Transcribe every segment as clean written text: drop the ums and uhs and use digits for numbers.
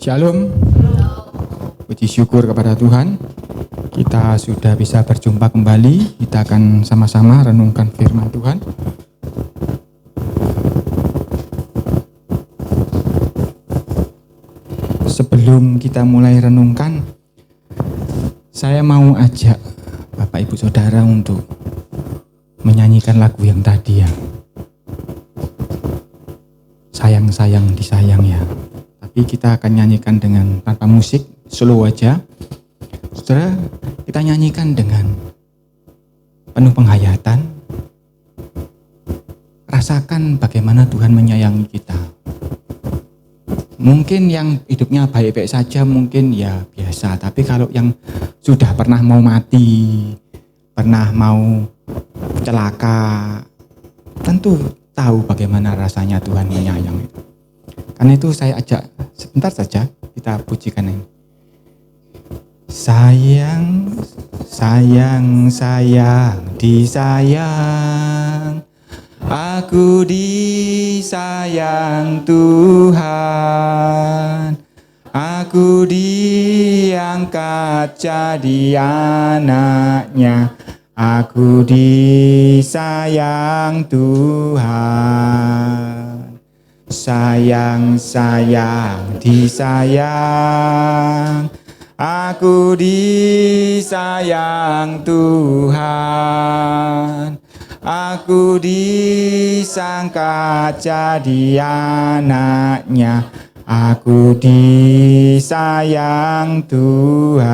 Shalom. Puji syukur kepada Tuhan. Kita sudah bisa berjumpa kembali. Kita akan sama-sama renungkan firman Tuhan. Sebelum kita mulai renungkan, saya mau ajak Bapak Ibu Saudara untuk menyanyikan lagu yang tadi ya. Sayang-sayang disayang ya. Tapi kita akan nyanyikan dengan tanpa musik, slow aja. Saudara, kita nyanyikan dengan penuh penghayatan. Rasakan bagaimana Tuhan menyayangi kita. Mungkin yang hidupnya baik-baik saja mungkin ya biasa. Tapi kalau yang sudah pernah mau mati, pernah mau celaka, tentu tahu bagaimana rasanya Tuhan menyayangi. Karena itu saya ajak sebentar saja kita pujikan ini. Sayang, sayang, sayang, disayang. Aku disayang Tuhan. Aku diangkat jadi anaknya. Aku disayang Tuhan. Sayang, sayang, disayang. Aku disayang Tuhan. Aku disangka jadi anaknya. Aku disayang Tuhan.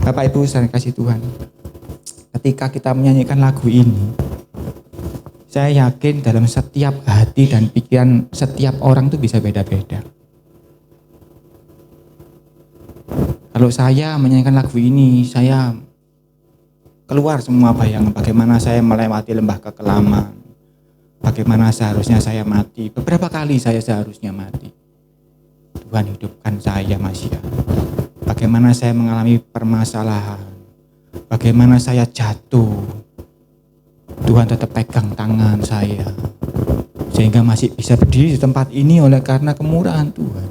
Bapak Ibu saya kasih Tuhan. Ketika kita menyanyikan lagu ini, saya yakin dalam setiap hati dan pikiran setiap orang itu bisa beda-beda. Kalau saya menyanyikan lagu ini, saya keluar semua bayangan bagaimana saya melewati lembah kekelaman. Bagaimana seharusnya saya mati. Beberapa kali saya seharusnya mati. Tuhan hidupkan saya masih. Bagaimana saya mengalami permasalahan. Bagaimana saya jatuh. Tuhan tetap pegang tangan saya. Sehingga masih bisa berdiri di tempat ini oleh karena kemurahan Tuhan.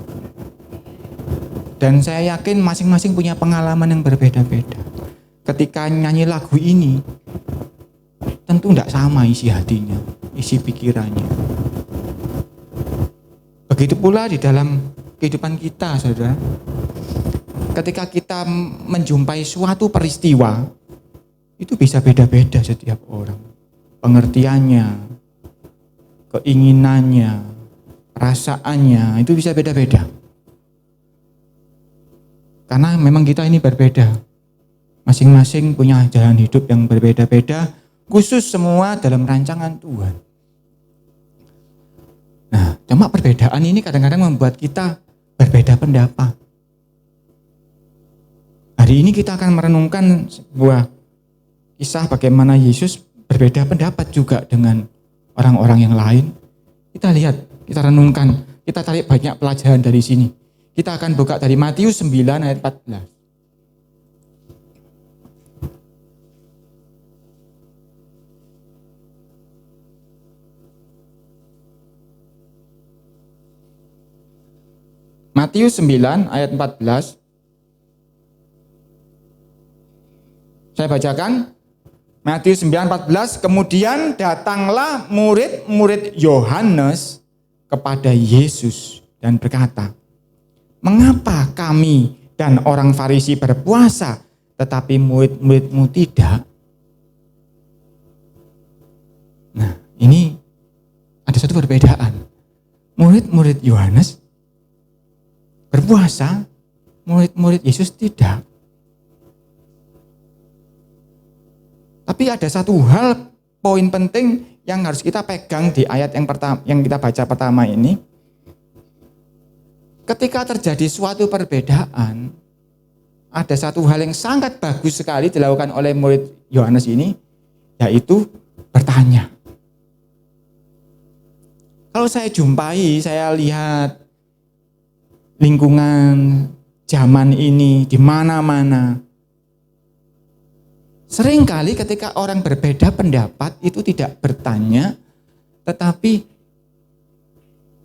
Dan saya yakin masing-masing punya pengalaman yang berbeda-beda. Ketika nyanyi lagu ini, tentu tidak sama isi hatinya, isi pikirannya. Begitu pula di dalam kehidupan kita, saudara. Ketika kita menjumpai suatu peristiwa, itu bisa beda-beda setiap orang. Pengertiannya, keinginannya, perasaannya, itu bisa beda-beda. Karena memang kita ini berbeda. Masing-masing punya jalan hidup yang berbeda-beda, khusus semua dalam rancangan Tuhan. Nah, cuma perbedaan ini kadang-kadang membuat kita berbeda pendapat. Hari ini kita akan merenungkan sebuah kisah bagaimana Yesus berbeda pendapat juga dengan orang-orang yang lain. Kita lihat, kita renungkan, kita tarik banyak pelajaran dari sini. Kita akan buka dari Matius 9 ayat 14. Matius 9 ayat 14. Saya bacakan. Matius 9:14, kemudian datanglah murid-murid Yohanes kepada Yesus dan berkata, "Mengapa kami dan orang Farisi berpuasa, tetapi murid-muridmu tidak?" Nah, ini ada satu perbedaan. Murid-murid Yohanes berpuasa, murid-murid Yesus tidak. Tapi ada satu hal, poin penting yang harus kita pegang di ayat yang pertama, yang kita baca pertama ini. Ketika terjadi suatu perbedaan, ada satu hal yang sangat bagus sekali dilakukan oleh murid Yohanes ini, yaitu bertanya. Kalau saya jumpai, saya lihat lingkungan zaman ini di mana-mana. Seringkali ketika orang berbeda pendapat itu tidak bertanya, tetapi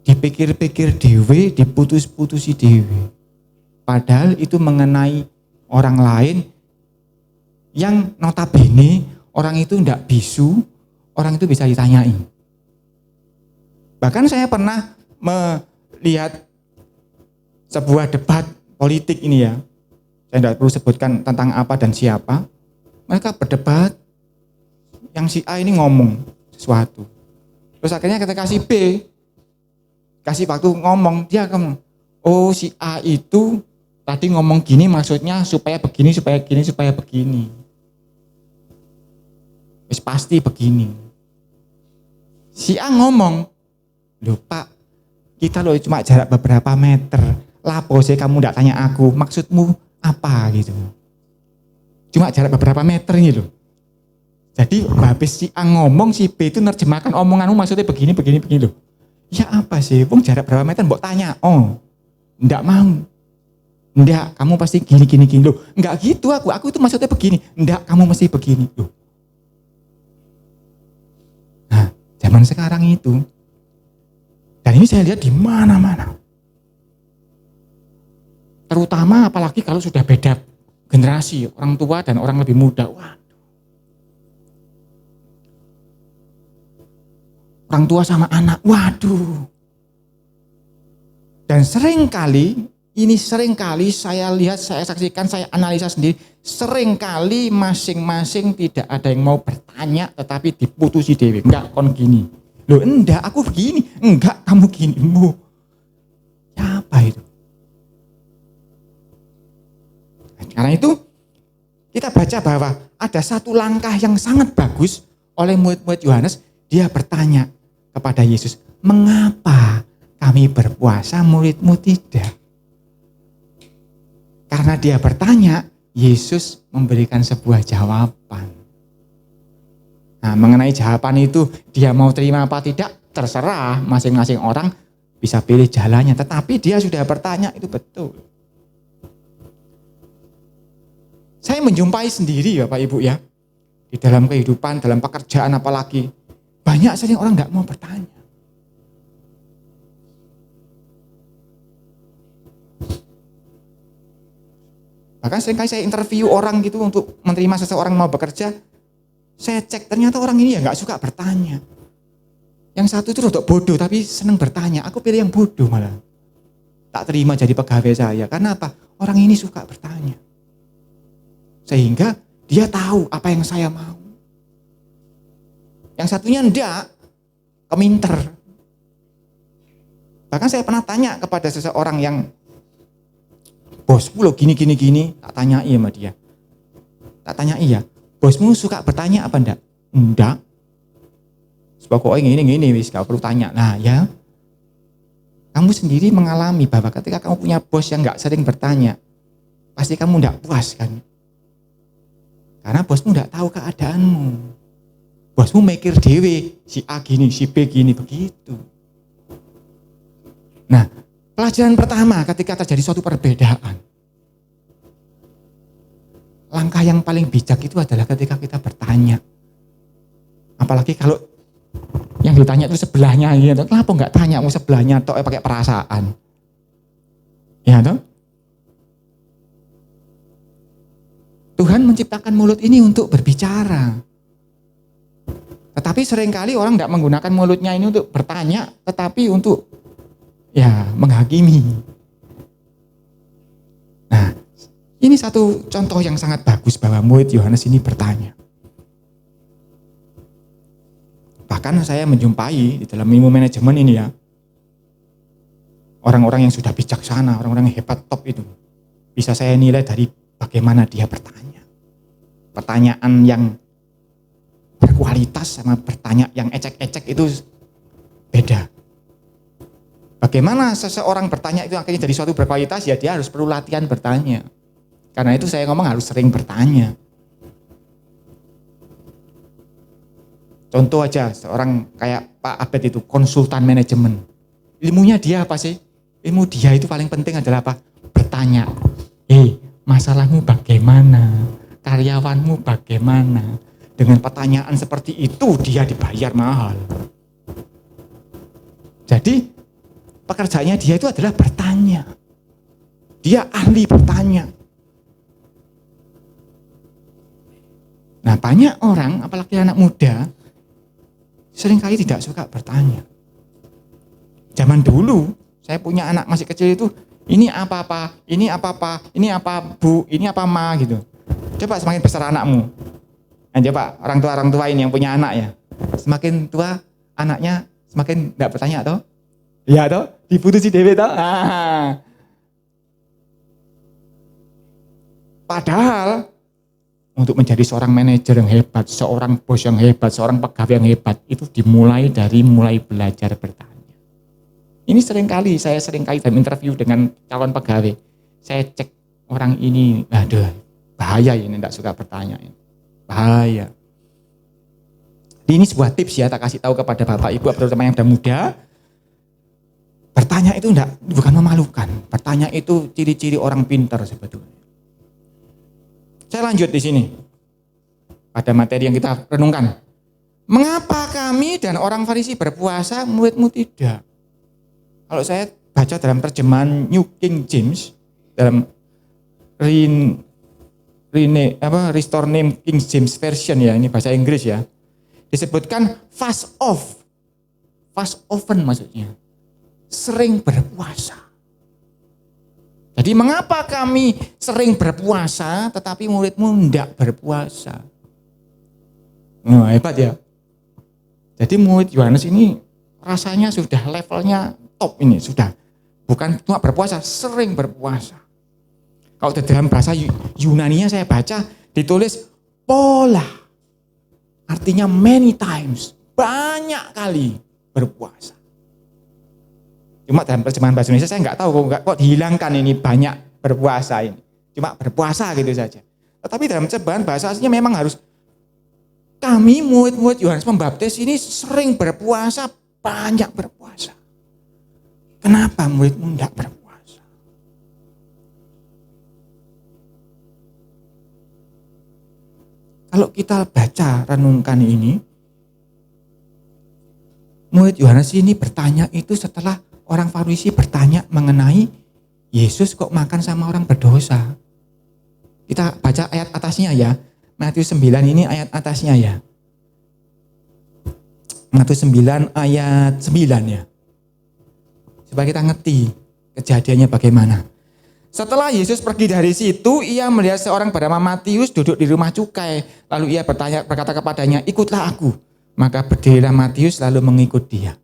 dipikir-pikir dewe, diputus-putusi dewe. Padahal itu mengenai orang lain yang notabene orang itu ndak bisu, orang itu bisa ditanyai. Bahkan saya pernah melihat sebuah debat politik ini ya. Saya tidak perlu sebutkan tentang apa dan siapa. Mereka berdebat, yang si A ini ngomong sesuatu. Terus akhirnya ketika si B kasih waktu ngomong, dia ngomong, oh si A itu tadi ngomong gini maksudnya supaya begini, supaya gini, supaya begini. Wis pasti begini. Si A ngomong, loh Pak, kita loh cuma jarak beberapa meter. Lapo sih kamu ndak tanya aku, maksudmu apa gitu. Cuma jarak beberapa meter ini loh. Jadi habis si A ngomong, si B itu nerjemahkan omonganmu maksudnya begini, begini, begini loh. Ya apa sih, wong jarak berapa meter mbok tanya, oh ndak mau. Ndak, kamu pasti gini, gini, gini loh. Enggak gitu aku itu maksudnya begini. Ndak, kamu mesti begini loh. Nah, zaman sekarang itu, dan ini saya lihat di mana-mana. Terutama apalagi kalau sudah beda generasi, orang tua dan orang lebih muda. Waduh. Orang tua sama anak, waduh. Dan seringkali saya lihat, saya saksikan, saya analisa sendiri, seringkali masing-masing tidak ada yang mau bertanya tetapi diputusi dewe. Enggak, kon gini. Loh enggak, aku begini. Enggak, kamu gini. Ya apa itu? Karena itu kita baca bahwa ada satu langkah yang sangat bagus oleh murid-murid Yohanes. Dia bertanya kepada Yesus, mengapa kami berpuasa, murid-mu tidak? Karena dia bertanya, Yesus memberikan sebuah jawaban. Nah, mengenai jawaban itu, dia mau terima apa tidak, terserah masing-masing orang bisa pilih jalannya. Tetapi dia sudah bertanya, itu betul. Saya menjumpai sendiri Bapak Ibu ya, di dalam kehidupan, dalam pekerjaan apalagi, banyak sering orang nggak mau bertanya. Bahkan seringkali saya interview orang gitu untuk menerima seseorang mau bekerja, saya cek ternyata orang ini ya nggak suka bertanya. Yang satu itu rodok bodoh tapi senang bertanya, aku pilih yang bodoh malah. Tak terima jadi pegawai saya, karena apa? Orang ini suka bertanya. Sehingga dia tahu apa yang saya mau. Yang satunya enggak, keminter. Bahkan saya pernah tanya kepada seseorang yang bosmu lo gini, tak tanyai sama dia. Tak tanyai ya, bosmu suka bertanya apa enggak? Enggak. Pokoknya gini, wis gak perlu tanya. Nah ya, kamu sendiri mengalami bahwa ketika kamu punya bos yang gak sering bertanya, pasti kamu enggak puas kan? Karena bosmu enggak tahu keadaanmu. Bosmu mikir dewe, si A gini, si B gini, begitu. Nah, pelajaran pertama ketika terjadi suatu perbedaan. Langkah yang paling bijak itu adalah ketika kita bertanya. Apalagi kalau yang ditanya itu sebelahnya gitu. Kenapa enggak tanya mau sebelahnya atau pakai perasaan? Ya toh? Tuhan menciptakan mulut ini untuk berbicara. Tetapi seringkali orang tidak menggunakan mulutnya ini untuk bertanya, tetapi untuk ya menghakimi. Nah, ini satu contoh yang sangat bagus bahwa murid Yohanes ini bertanya. Bahkan saya menjumpai di dalam ilmu manajemen ini ya, orang-orang yang sudah bijaksana, orang-orang yang hebat top itu, bisa saya nilai dari bagaimana dia bertanya. Pertanyaan yang berkualitas sama bertanya yang ecek-ecek itu beda. Bagaimana seseorang bertanya itu akhirnya jadi suatu berkualitas, ya dia harus perlu latihan bertanya. Karena itu saya ngomong harus sering bertanya. Contoh aja, seorang kayak Pak Abed itu konsultan manajemen. Ilmunya dia apa sih? Ilmu dia itu paling penting adalah apa? Bertanya. Masalahmu bagaimana? Karyawanmu bagaimana? Dengan pertanyaan seperti itu dia dibayar mahal. Jadi Pekerjaannya dia itu adalah bertanya. Dia ahli bertanya. Nah, banyak orang, apalagi anak muda, seringkali tidak suka bertanya. Zaman dulu, saya punya anak masih kecil itu, ini apa-apa, ini apa-apa, ini apa bu, ini apa ma gitu. Coba semakin besar anakmu. Nah, coba orang tua ini yang punya anak ya. Semakin tua anaknya semakin enggak bertanya toh? Iya toh? Diputusi dewe toh? Padahal untuk menjadi seorang manajer yang hebat, seorang bos yang hebat, seorang pegawai yang hebat itu dimulai dari mulai belajar bertanya. Ini saya seringkali dalam interview dengan calon pegawai, saya cek orang ini, aduh bahaya ini enggak suka bertanya ini. Bahaya. Ini sebuah tips ya, tak kasih tahu kepada Bapak Ibu terutama yang udah muda. Bertanya itu bukan memalukan. Bertanya itu ciri-ciri orang pintar sebetulnya. Saya lanjut di sini. Pada materi yang kita renungkan. Mengapa kami dan orang Farisi berpuasa, murid-mu tidak? Kalau saya baca dalam terjemahan New King James, dalam Restore Name King James Version ya, ini bahasa Inggris ya. Disebutkan fast often maksudnya. Sering berpuasa. Jadi mengapa kami sering berpuasa tetapi muridmu tidak berpuasa? Nah, hebat ya. Jadi murid Yohanes ini rasanya sudah levelnya top ini, sudah. Bukan cuma berpuasa, sering berpuasa. Kalau dalam bahasa Yunaninya saya baca ditulis pola. Artinya many times, banyak kali berpuasa. Cuma dalam terjemahan bahasa Indonesia saya nggak tahu kok dihilangkan ini banyak berpuasa ini. Cuma berpuasa gitu saja. Tetapi dalam terjemahan bahasa aslinya memang harus kami murid-murid Yohanes Pembaptis ini sering berpuasa, banyak berpuasa. Kenapa muridmu tidak berpuasa? Kalau kita baca renungkan ini, murid Yohanes ini bertanya itu setelah orang Farisi bertanya mengenai Yesus kok makan sama orang berdosa. Kita baca ayat atasnya ya. Matius 9 ini ayat atasnya ya. Matius 9 ayat 9 ya. Supaya kita ngerti kejadiannya bagaimana. Setelah Yesus pergi dari situ, ia melihat seorang bernama Matius duduk di rumah cukai. Lalu ia berkata kepadanya, ikutlah aku. Maka berdirilah Matius lalu mengikut dia.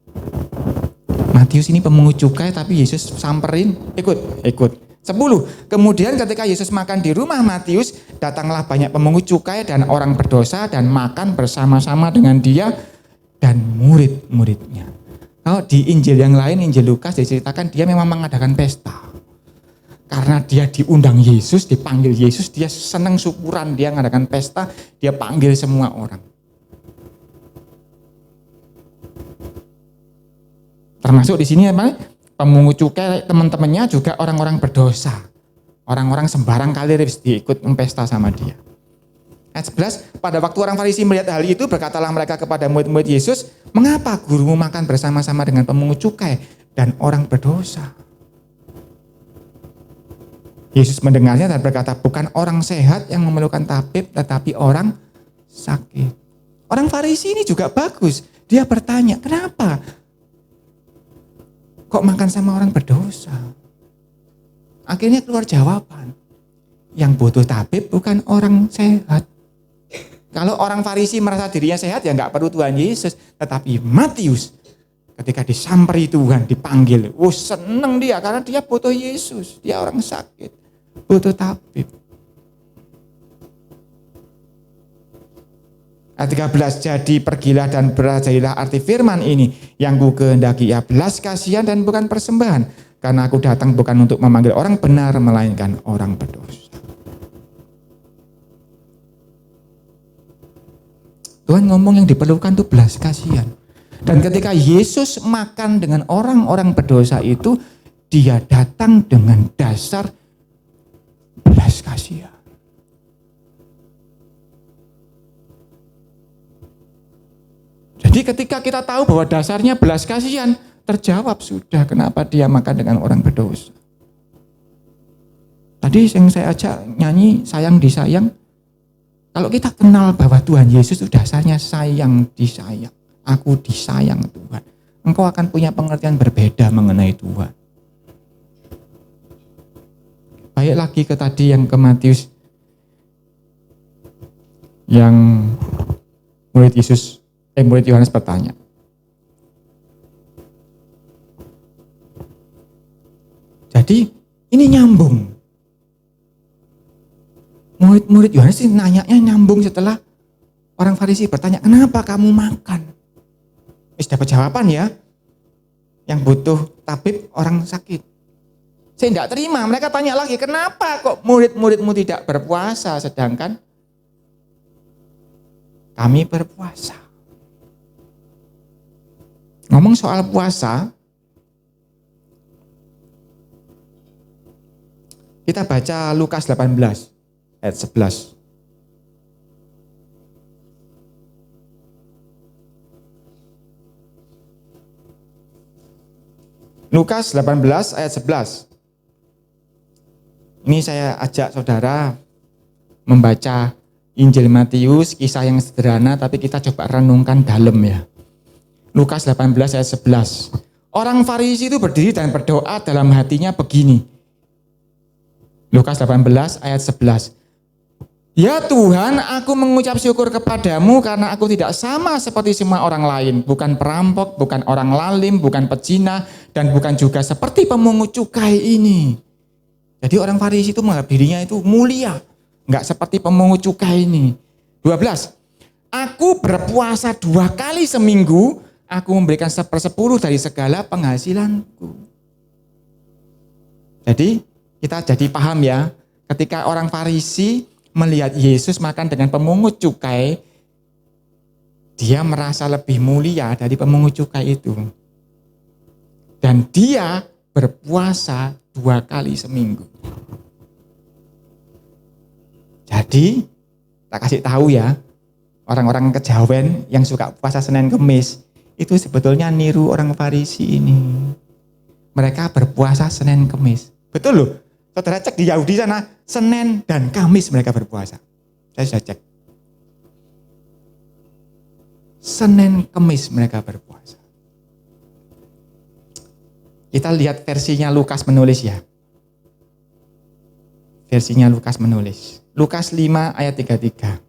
Matius ini pemungut cukai tapi Yesus samperin, ikut. 10. Kemudian ketika Yesus makan di rumah Matius, datanglah banyak pemungut cukai dan orang berdosa dan makan bersama-sama dengan dia dan murid-muridnya. Kalau di Injil yang lain, Injil Lukas diceritakan dia memang mengadakan pesta. Karena dia diundang Yesus, dipanggil Yesus, dia senang syukuran, dia mengadakan pesta, dia panggil semua orang. Termasuk di sini apa? Pemungut cukai teman-temannya juga orang-orang berdosa. Orang-orang sembarang kali diikut pesta sama dia. Ayat 11, pada waktu orang Farisi melihat hal itu, berkatalah mereka kepada murid-murid Yesus, mengapa gurumu makan bersama-sama dengan pemungut cukai dan orang berdosa? Yesus mendengarnya dan berkata, bukan orang sehat yang memerlukan tabib, tetapi orang sakit. Orang Farisi ini juga bagus. Dia bertanya, kenapa? Kok makan sama orang berdosa? Akhirnya keluar jawaban. Yang butuh tabib bukan orang sehat. Kalau orang Farisi merasa dirinya sehat, ya nggak perlu Tuhan Yesus. Tetapi Matius, ketika disamperi Tuhan, dipanggil, seneng dia karena dia butuh Yesus. Dia orang sakit. Butuh tabib. Ayat 13, jadi pergilah dan belajarilah arti firman ini. Yang ku kehendaki ia belas kasihan dan bukan persembahan. Karena aku datang bukan untuk memanggil orang benar, melainkan orang berdosa. Tuhan ngomong yang diperlukan itu belas kasihan. Dan ketika Yesus makan dengan orang-orang berdosa itu, dia datang dengan dasar belas kasihan. Jadi ketika kita tahu bahwa dasarnya belas kasihan, terjawab sudah kenapa dia makan dengan orang berdosa. Tadi yang saya ajak nyanyi sayang disayang. Kalau kita kenal bahwa Tuhan Yesus itu dasarnya sayang disayang. Aku disayang Tuhan. Engkau akan punya pengertian berbeda mengenai Tuhan. Baik lagi ke tadi yang ke Matius. Yang murid Yohanes bertanya. Jadi ini nyambung. Murid Yohanes ini nanyanya nyambung setelah orang Farisi bertanya, kenapa kamu makan? Dapat jawaban ya. Yang butuh tabib orang sakit. Saya tidak terima. Mereka tanya lagi, kenapa kok murid-muridmu tidak berpuasa sedangkan kami berpuasa? Ngomong soal puasa, kita baca Lukas 18 ayat 11. Lukas 18 ayat 11. Ini saya ajak saudara membaca Injil Matius, kisah yang sederhana tapi kita coba renungkan dalam ya. Lukas 18 ayat 11. Orang Farisi itu berdiri dan berdoa dalam hatinya begini. Lukas 18 ayat 11. Ya Tuhan, aku mengucap syukur kepadamu karena aku tidak sama seperti semua orang lain. Bukan perampok, bukan orang lalim, bukan pezina, dan bukan juga seperti pemungut cukai ini. Jadi orang Farisi itu menganggap dirinya itu mulia. Enggak seperti pemungut cukai ini. 12. Aku berpuasa 2 kali seminggu, aku memberikan 1/10 dari segala penghasilanku. Jadi kita jadi paham ya, ketika orang Farisi melihat Yesus makan dengan pemungut cukai, dia merasa lebih mulia dari pemungut cukai itu. Dan dia berpuasa 2 kali seminggu. Jadi, tak kasih tahu ya, orang-orang kejawen yang suka puasa Senin Kemis, itu sebetulnya niru orang Farisi ini. Mereka berpuasa Senin Kemis. Betul loh. Saudara cek di Yahudi sana, Senin dan Kamis mereka berpuasa. Saya sudah cek. Senin, Kamis mereka berpuasa. Kita lihat versinya Lukas menulis ya. Versinya Lukas menulis. Lukas 5 ayat 33.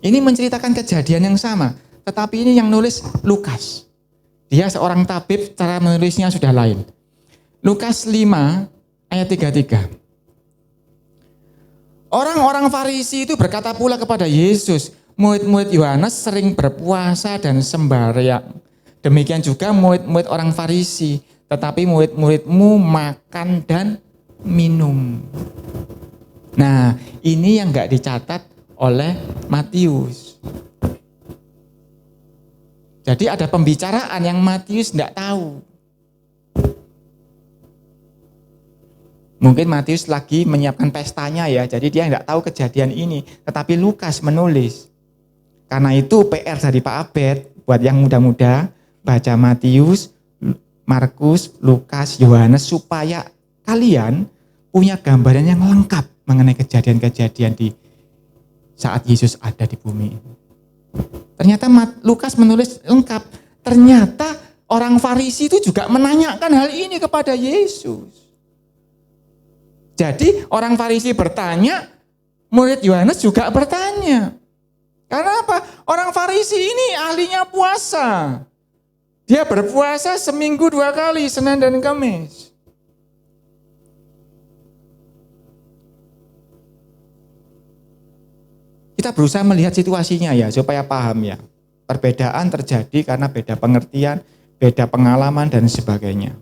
Ini menceritakan kejadian yang sama. Tetapi ini yang nulis Lukas. Dia seorang tabib, cara menulisnya sudah lain. Lukas 5 ayat 33. Orang-orang Farisi itu berkata pula kepada Yesus, murid-murid Yohanes sering berpuasa dan sembahyang. Demikian juga murid-murid orang Farisi, tetapi murid-muridmu makan dan minum. Nah, ini yang enggak dicatat oleh Matius. Jadi ada pembicaraan yang Matius tidak tahu. Mungkin Matius lagi menyiapkan pestanya ya, jadi dia tidak tahu kejadian ini. Tetapi Lukas menulis. Karena itu PR dari Pak Abed, buat yang muda-muda, baca Matius, Markus, Lukas, Yohanes, supaya kalian punya gambaran yang lengkap mengenai kejadian-kejadian di saat Yesus ada di bumi ini. Ternyata Lukas menulis lengkap. Ternyata orang Farisi itu juga menanyakan hal ini kepada Yesus. Jadi orang Farisi bertanya, murid Yohanes juga bertanya. Karena apa? Orang Farisi ini ahlinya puasa. Dia berpuasa seminggu 2 kali, Senin dan Kamis. Kita berusaha melihat situasinya ya, supaya paham ya. Perbedaan terjadi karena beda pengertian, beda pengalaman, dan sebagainya.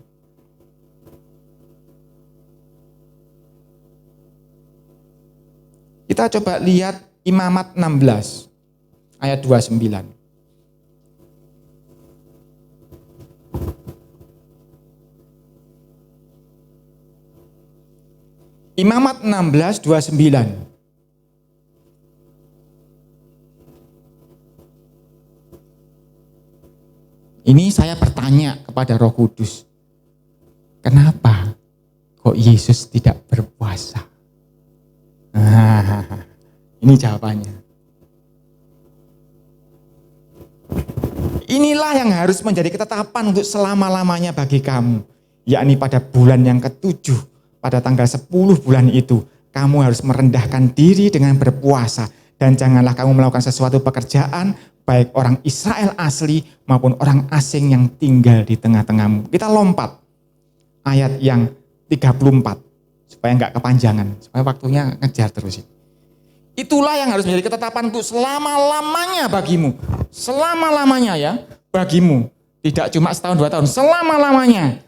Kita coba lihat Imamat 16, ayat 29. Imamat 16, 29. Ini saya bertanya kepada Roh Kudus, kenapa kok Yesus tidak berpuasa? Ini jawabannya. Inilah yang harus menjadi ketetapan untuk selama-lamanya bagi kamu. Yakni pada bulan yang ke-7, pada tanggal 10 bulan itu, kamu harus merendahkan diri dengan berpuasa. Dan janganlah kamu melakukan sesuatu pekerjaan, baik orang Israel asli maupun orang asing yang tinggal di tengah-tengahmu. Kita lompat ayat yang 34, supaya enggak kepanjangan, supaya waktunya ngejar terus. Itulah yang harus menjadi ketetapan untuk selama-lamanya bagimu. Selama-lamanya ya, bagimu. Tidak cuma setahun 2 tahun, selama-lamanya.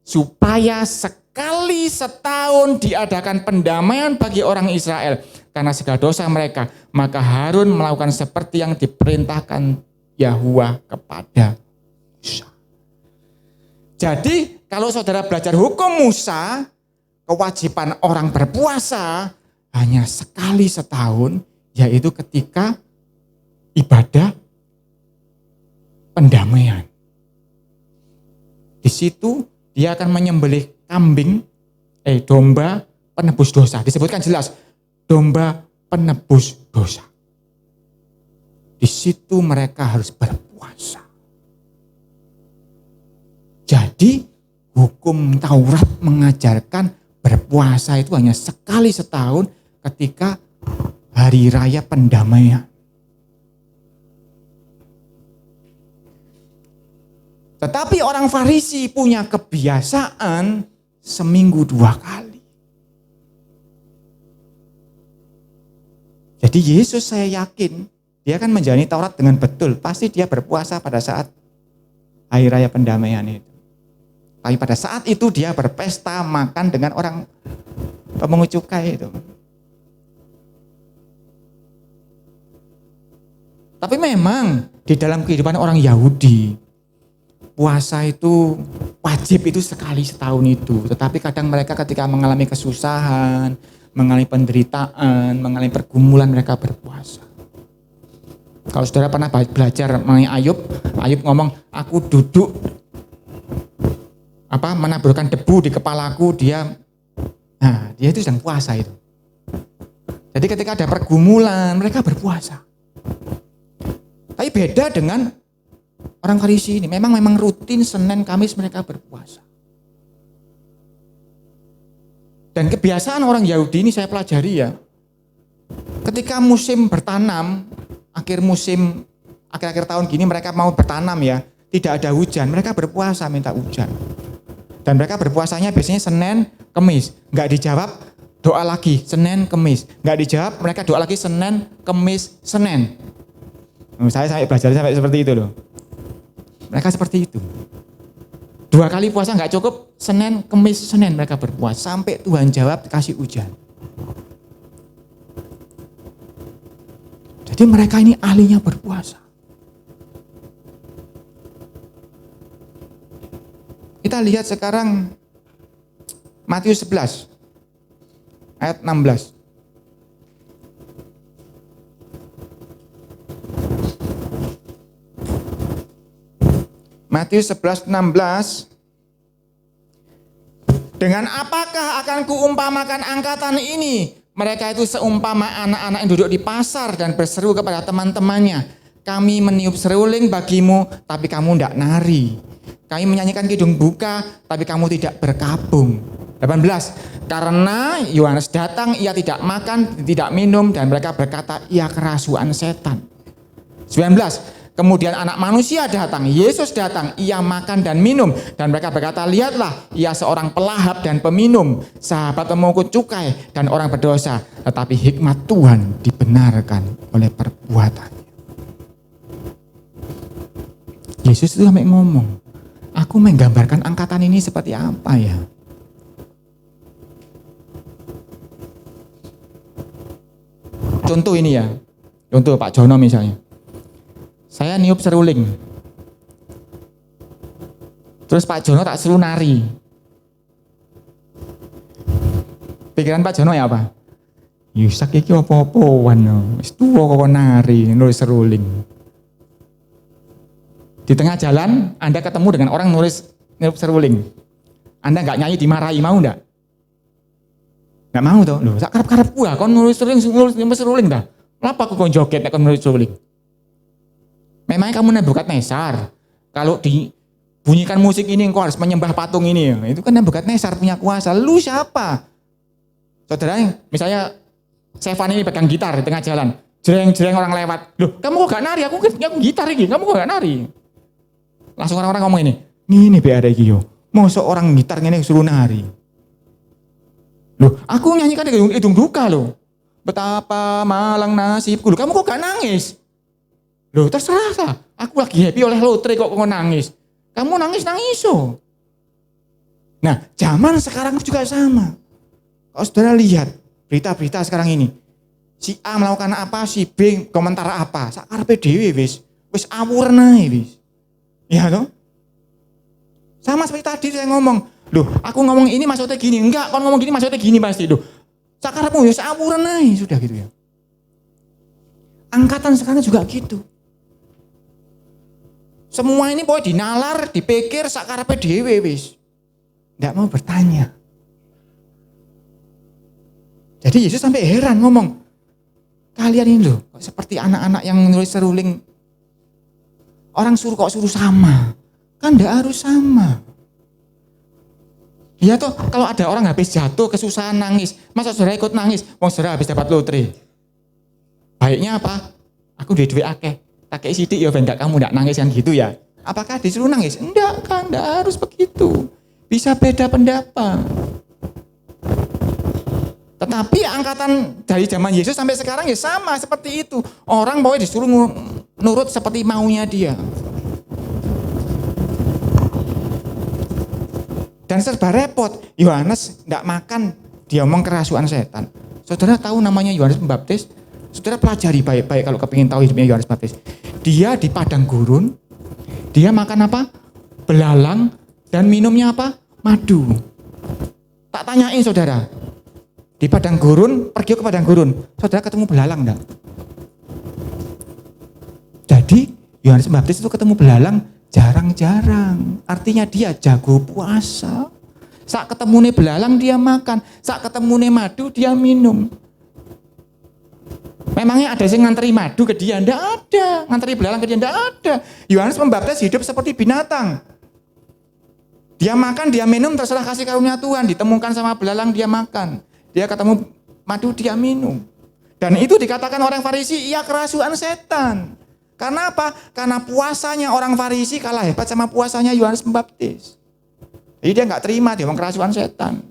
Supaya sekali setahun diadakan pendamaian bagi orang Israel. Karena segala dosa mereka, maka Harun melakukan seperti yang diperintahkan Yahuwah kepada Musa. Jadi, kalau saudara belajar hukum Musa, kewajiban orang berpuasa hanya sekali setahun, yaitu ketika ibadah pendamaian. Di situ dia akan menyembelih domba penebus dosa. Disebutkan jelas, domba penebus dosa. Di situ mereka harus berpuasa. Jadi hukum Taurat mengajarkan berpuasa itu hanya sekali setahun ketika hari raya pendamaian. Tetapi orang Farisi punya kebiasaan seminggu 2 kali. Jadi Yesus saya yakin dia akan menjalani Taurat dengan betul. Pasti dia berpuasa pada saat hari raya pendamaian itu. Tapi pada saat itu dia berpesta makan dengan orang pemungut cukai itu. Tapi memang di dalam kehidupan orang Yahudi, puasa itu wajib itu sekali setahun itu. Tetapi kadang mereka ketika mengalami kesusahan, mengalami penderitaan, mengalami pergumulan, mereka berpuasa. Kalau saudara pernah belajar mengenai Ayub ngomong, aku duduk menaburkan debu di kepalaku, dia itu sedang puasa itu. Jadi ketika ada pergumulan, mereka berpuasa. Tapi beda dengan orang Farisi ini, memang rutin Senin Kamis mereka berpuasa. Dan kebiasaan orang Yahudi ini saya pelajari ya. Ketika musim bertanam, akhir-akhir tahun gini mereka mau bertanam ya, tidak ada hujan, mereka berpuasa minta hujan. Dan mereka berpuasanya biasanya Senin, Kamis. Enggak dijawab, doa lagi Senin, Kamis. Enggak dijawab, mereka doa lagi Senin, Kamis, Senin. Saya sampai belajar sampai seperti itu loh. Mereka seperti itu. 2 kali puasa enggak cukup, Senin, Kamis, Senin mereka berpuasa. Sampai Tuhan jawab kasih hujan. Jadi mereka ini ahlinya berpuasa. Kita lihat sekarang Matius 11 ayat 16. Matius 11:16. Dengan apakah akan kuumpamakan angkatan ini? Mereka itu seumpama anak-anak yang duduk di pasar dan berseru kepada teman-temannya. Kami meniup seruling bagimu, tapi kamu tidak nari. Kami menyanyikan kidung buka, tapi kamu tidak berkabung. 18. Karena Yohanes datang, ia tidak makan, tidak minum, dan mereka berkata, ia kerasukan setan. 19. Kemudian anak manusia datang, Yesus datang, ia makan dan minum. Dan mereka berkata, lihatlah, ia seorang pelahap dan peminum, sahabat pemungut cukai dan orang berdosa. Tetapi hikmat Tuhan dibenarkan oleh perbuatannya. Yesus itu sampai ngomong, aku menggambarkan angkatan ini seperti apa ya? Contoh ini ya, contoh Pak Jono misalnya. Saya niup seruling. Terus Pak Jono tak suruh nari. Pikiran Pak Jono ya apa? Yusak iki apa-apaan. Wis tuwa kok nari nulis seruling. Di tengah jalan Anda ketemu dengan orang nulis seruling. Anda nggak nyanyi dimarahi, mau nggak? Nggak mau toh. Loh, sak karep-karep gua kon nulis seruling dah. Kenapa aku kon joget nek kon nulis seruling? Memangnya kamu Nebukadnezar. Kalau dibunyikan musik ini engkau harus menyembah patung ini. Itu kan Nebukadnezar punya kuasa. Lu siapa? Saudara, misalnya Stefan ini pegang gitar di tengah jalan. Jereng-jereng orang lewat. Loh, kamu kok gak nari? Aku gitar ini. Kamu kok gak nari? Langsung orang-orang ngomong ini ada iki yo. Mau seorang gitar ngene suruh nari. Loh, aku nyanyikan hidung duka loh. Betapa malang nasibku. Loh, kamu kok gak nangis? Loh, terserah sah. Aku lagi happy oleh lotre kok nangis. Kamu nangis so. Nah, zaman sekarang juga sama. Kalau saudara lihat berita-berita sekarang ini. Si A melakukan apa, si B komentar apa. Sakarepe dhewe wis awuren ae wis. Ya toh? Sama seperti tadi saya ngomong. Loh, aku ngomong ini maksudnya gini. Enggak, kalau ngomong gini maksudnya gini pasti. Loh, sakarepmu wis awuren ae sudah gitu ya. Angkatan sekarang juga gitu. Semua ini pokoknya dinalar, dipikir sakarepe dhewe wis. Enggak mau bertanya. Jadi Yesus sampai heran ngomong, kalian ini loh seperti anak-anak yang nulis seruling. Orang suruh sama. Kan enggak harus sama. Ya toh, kalau ada orang habis jatuh, kesusahan nangis, masa saudara ikut nangis? Wong saudara habis dapat lotre. Baiknya apa? Aku duit akeh. Tak kei sidik ya ben gak kamu ndak nangis kan gitu ya. Apakah disuruh nangis? Enggak kan, enggak harus begitu. Bisa beda pendapat. Tetapi angkatan dari zaman Yesus sampai sekarang ya sama seperti itu. Orang pokoknya disuruh nurut seperti maunya dia. Dan serba repot. Yohanes enggak makan, dia omong kerasukan setan. Saudara tahu namanya Yohanes Pembaptis? Saudara pelajari baik-baik kalau kepingin tahu hidupnya Yohanes Pembaptis. Dia di padang gurun, dia makan apa? Belalang, dan minumnya apa? Madu. Tak tanyain saudara, di padang gurun, pergi ke padang gurun, saudara ketemu belalang enggak? Jadi Yohanes Pembaptis itu ketemu belalang jarang-jarang. Artinya dia jago puasa. Saat ketemu belalang dia makan, saat ketemu madu dia minum. Memangnya ada yang nganteri madu ke dia? Enggak ada. Nganteri belalang ke dia? Enggak ada. Yohanes Pembaptis hidup seperti binatang. Dia makan, dia minum, terserah kasih karunia Tuhan. Ditemukan sama belalang, dia makan. Dia ketemu madu, dia minum. Dan itu dikatakan orang Farisi, ia kerasukan setan. Karena apa? Karena puasanya orang Farisi kalah hebat sama puasanya Yohanes Pembaptis. Jadi dia nggak terima, dia kerasukan setan.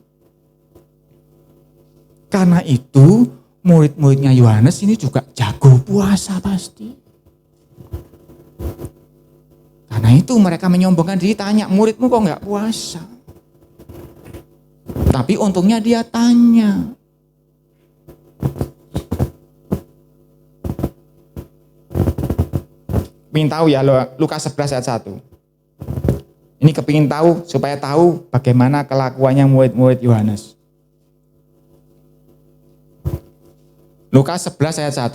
Karena itu murid-muridnya Yohanes ini juga jago puasa pasti. Karena itu mereka menyombongkan diri, tanya, muridmu kok nggak puasa? Tapi untungnya dia tanya. Kepingin tahu ya Lukas 11 ayat 1. Ini kepingin tahu supaya tahu bagaimana kelakuannya murid-murid Yohanes. Lukas 11 ayat 1.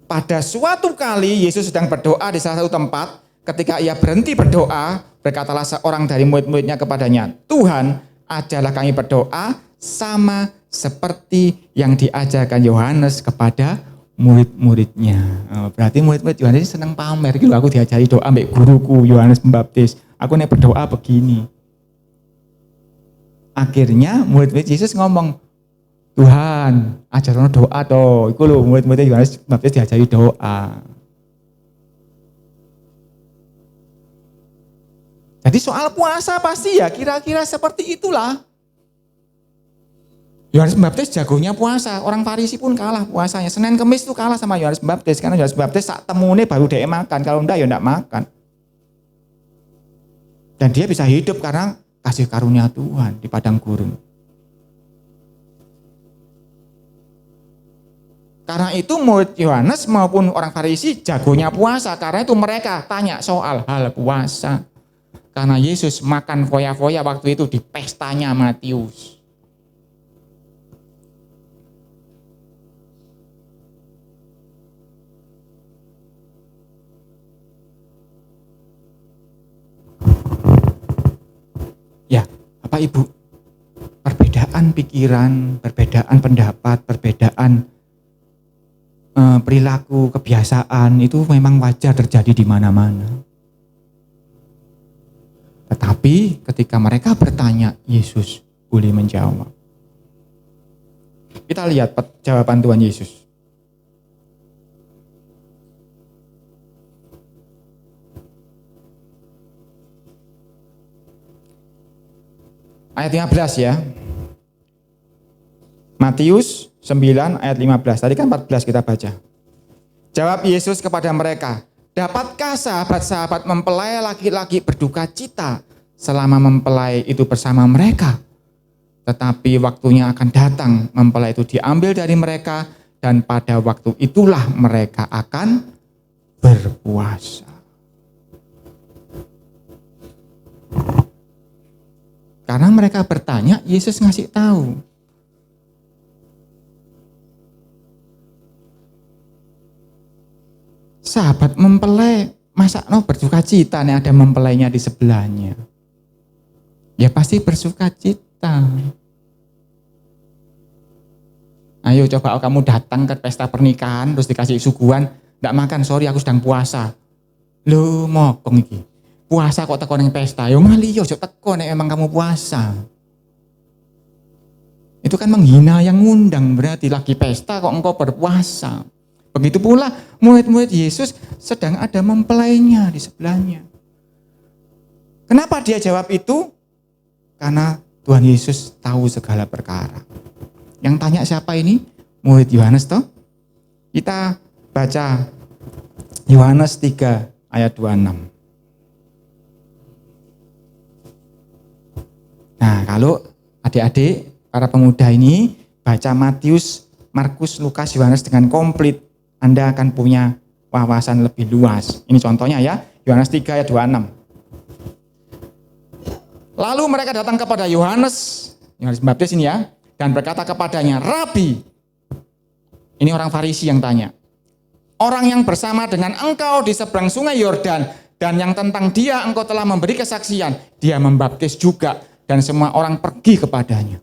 Pada suatu kali Yesus sedang berdoa di salah satu tempat. Ketika ia berhenti berdoa, berkatalah seorang dari murid-muridnya kepadanya, Tuhan, ajarlah kami berdoa sama seperti yang diajarkan Yohanes kepada murid-muridnya. Berarti murid-murid Yohanes senang pamer. Gitu, aku diajari doa ambek guruku Yohanes Pembaptis. Aku nih berdoa begini. Akhirnya murid-murid Yesus ngomong, Tuhan, ajarono doa toh. Iku lho murid-murid Yohanes Pembaptis diajari doa. Jadi soal puasa pasti ya kira-kira seperti itulah. Yohanes Pembaptis jagonya puasa, orang Farisi pun kalah puasanya. Senin Kemis itu kalah sama Yohanes Pembaptis karena Yohanes Pembaptis saat temune baru dia makan, kalau enggak ya enggak makan. Dan dia bisa hidup karena kasih karunia Tuhan di padang gurun. Karena itu murid Yohanes maupun orang Farisi jagonya puasa, karena itu mereka tanya soal hal puasa. Karena Yesus makan foya-foya waktu itu di pestanya Matius. Bapak Ibu, perbedaan pikiran, perbedaan pendapat, perbedaan perilaku, kebiasaan itu memang wajar terjadi di mana-mana. Tetapi ketika mereka bertanya, Yesus boleh menjawab. Kita lihat jawaban Tuhan Yesus. Ayat 15 ya. Matius 9 ayat 15. Tadi kan 14 kita baca. Jawab Yesus kepada mereka, dapatkah sahabat-sahabat mempelai laki-laki berduka cita selama mempelai itu bersama mereka? Tetapi waktunya akan datang, mempelai itu diambil dari mereka, dan pada waktu itulah mereka akan berpuasa. Karena mereka bertanya, Yesus ngasih tahu. Sahabat mempelai, masa berduka cita nih ada mempelainya di sebelahnya. Ya pasti bersuka cita. Ayo coba kamu datang ke pesta pernikahan terus dikasih suguhan, enggak makan, sorry aku sedang puasa. Loh mokong iki. Puasa kok teko ning pesta, yo ngali yo teko nek emang kamu puasa. Itu kan menghina yang ngundang, berarti lagi pesta kok engkau berpuasa. Begitu pula murid-murid Yesus sedang ada mempelainya di sebelahnya. Kenapa dia jawab itu? Karena Tuhan Yesus tahu segala perkara. Yang tanya siapa ini? Murid Yohanes toh? Kita baca Yohanes 3 ayat 26. Nah, kalau adik-adik, para pemuda ini baca Matius, Markus, Lukas, Yohanes dengan komplit, Anda akan punya wawasan lebih luas. Ini contohnya ya, Yohanes 3 ayat 26. Lalu mereka datang kepada Yohanes Pembaptis ini ya, dan berkata kepadanya, Rabi, ini orang Farisi yang tanya, orang yang bersama dengan engkau di seberang sungai Yordan, dan yang tentang dia engkau telah memberi kesaksian, dia membaptis juga, dan semua orang pergi kepadanya.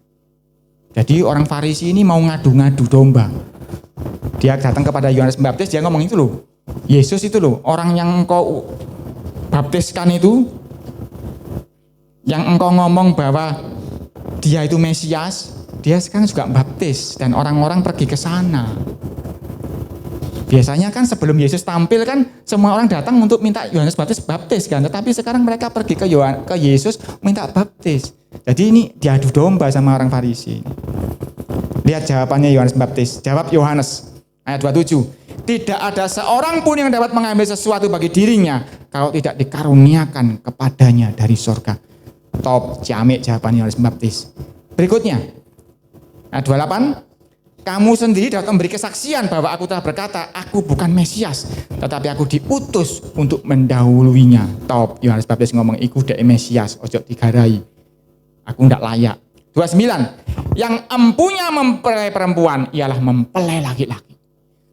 Jadi orang Farisi ini mau ngadu-ngadu domba. Dia datang kepada Yohanes Pembaptis, dia ngomong itu loh, Yesus itu loh, orang yang engkau baptiskan itu, yang engkau ngomong bahwa dia itu Mesias, dia sekarang juga baptis dan orang-orang pergi ke sana. Biasanya kan sebelum Yesus tampil kan semua orang datang untuk minta Yohanes baptis kan, tetapi sekarang mereka pergi ke Yesus minta baptis. Jadi ini diadu domba sama orang Farisi. Lihat jawabannya Yohanes Pembaptis. Jawab Yohanes ayat 27. Tidak ada seorang pun yang dapat mengambil sesuatu bagi dirinya kalau tidak dikaruniakan kepadanya dari surga. Top jamek jawaban Yohanes Pembaptis. Berikutnya ayat 28. Kamu sendiri dapat memberi kesaksian bahwa aku telah berkata, aku bukan Mesias, tetapi aku diutus untuk mendahuluinya. Top Yohanes Pembaptis ngomong, iku dek Mesias, ojo digarai. Aku tidak layak. 29. Yang empunya mempelai perempuan ialah mempelai laki-laki.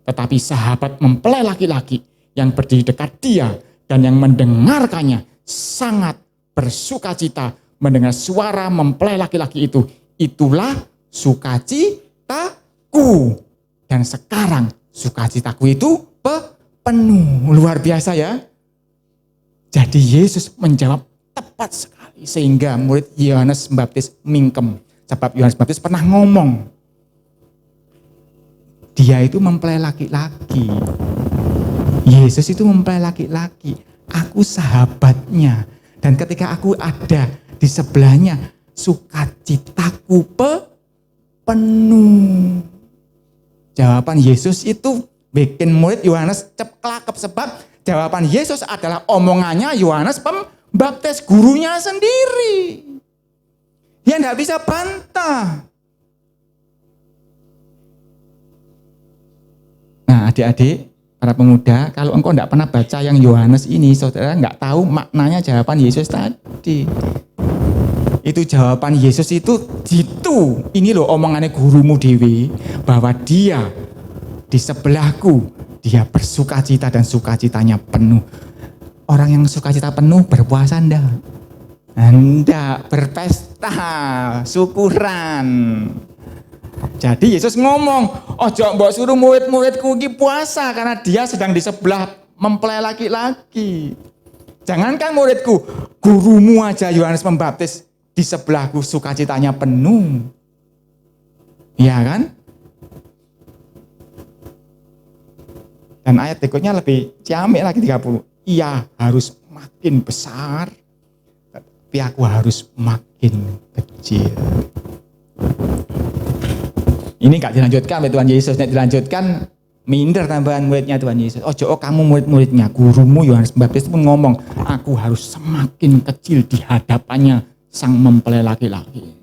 Tetapi sahabat mempelai laki-laki yang berdiri dekat dia dan yang mendengarkannya sangat bersukacita mendengar suara mempelai laki-laki itu. Itulah sukacitaku. Dan sekarang sukacitaku itu penuh. Luar biasa ya. Jadi Yesus menjawab tepat sekali sehingga murid Yohanes Pembaptis mingkem. Sebab Yohanes Pembaptis pernah ngomong, dia itu mempelai laki-laki. Yesus itu mempelai laki-laki. Aku sahabatnya. Dan ketika aku ada di sebelahnya, sukacitaku penuh. Jawaban Yesus itu bikin murid Yohanes ceplakep sebab jawaban Yesus adalah omongannya Yohanes Pembaptis, gurunya sendiri. Dia tidak bisa bantah. Nah adik-adik, para pemuda, kalau engkau tidak pernah baca yang Yohanes ini, saudara nggak tahu maknanya jawaban Yesus tadi. Itu jawaban Yesus itu, ini loh omongannya gurumu dewi, bahwa dia di sebelahku, dia bersukacita dan sukacitanya penuh. Orang yang sukacita penuh berpuasa enggak? Hendak berpesta, syukuran. Jadi Yesus ngomong, ojo mbok suruh murid-muridku iki puasa karena dia sedang di sebelah mempelai laki-laki. Jangankan muridku, gurumu aja Yohanes Pembaptis di sebelahku sukacitanya penuh. Iya kan? Dan ayat berikutnya lebih ciamik lagi 30. Ia harus makin besar, tapi aku harus makin kecil. Ini gak dilanjutkan oleh Tuhan Yesus. Nek dilanjutkan, minder tambahan muridnya Tuhan Yesus. Ojo kamu murid-muridnya, gurumu Yohanes Pembaptis pun ngomong, aku harus semakin kecil di hadapannya sang mempelai laki-laki.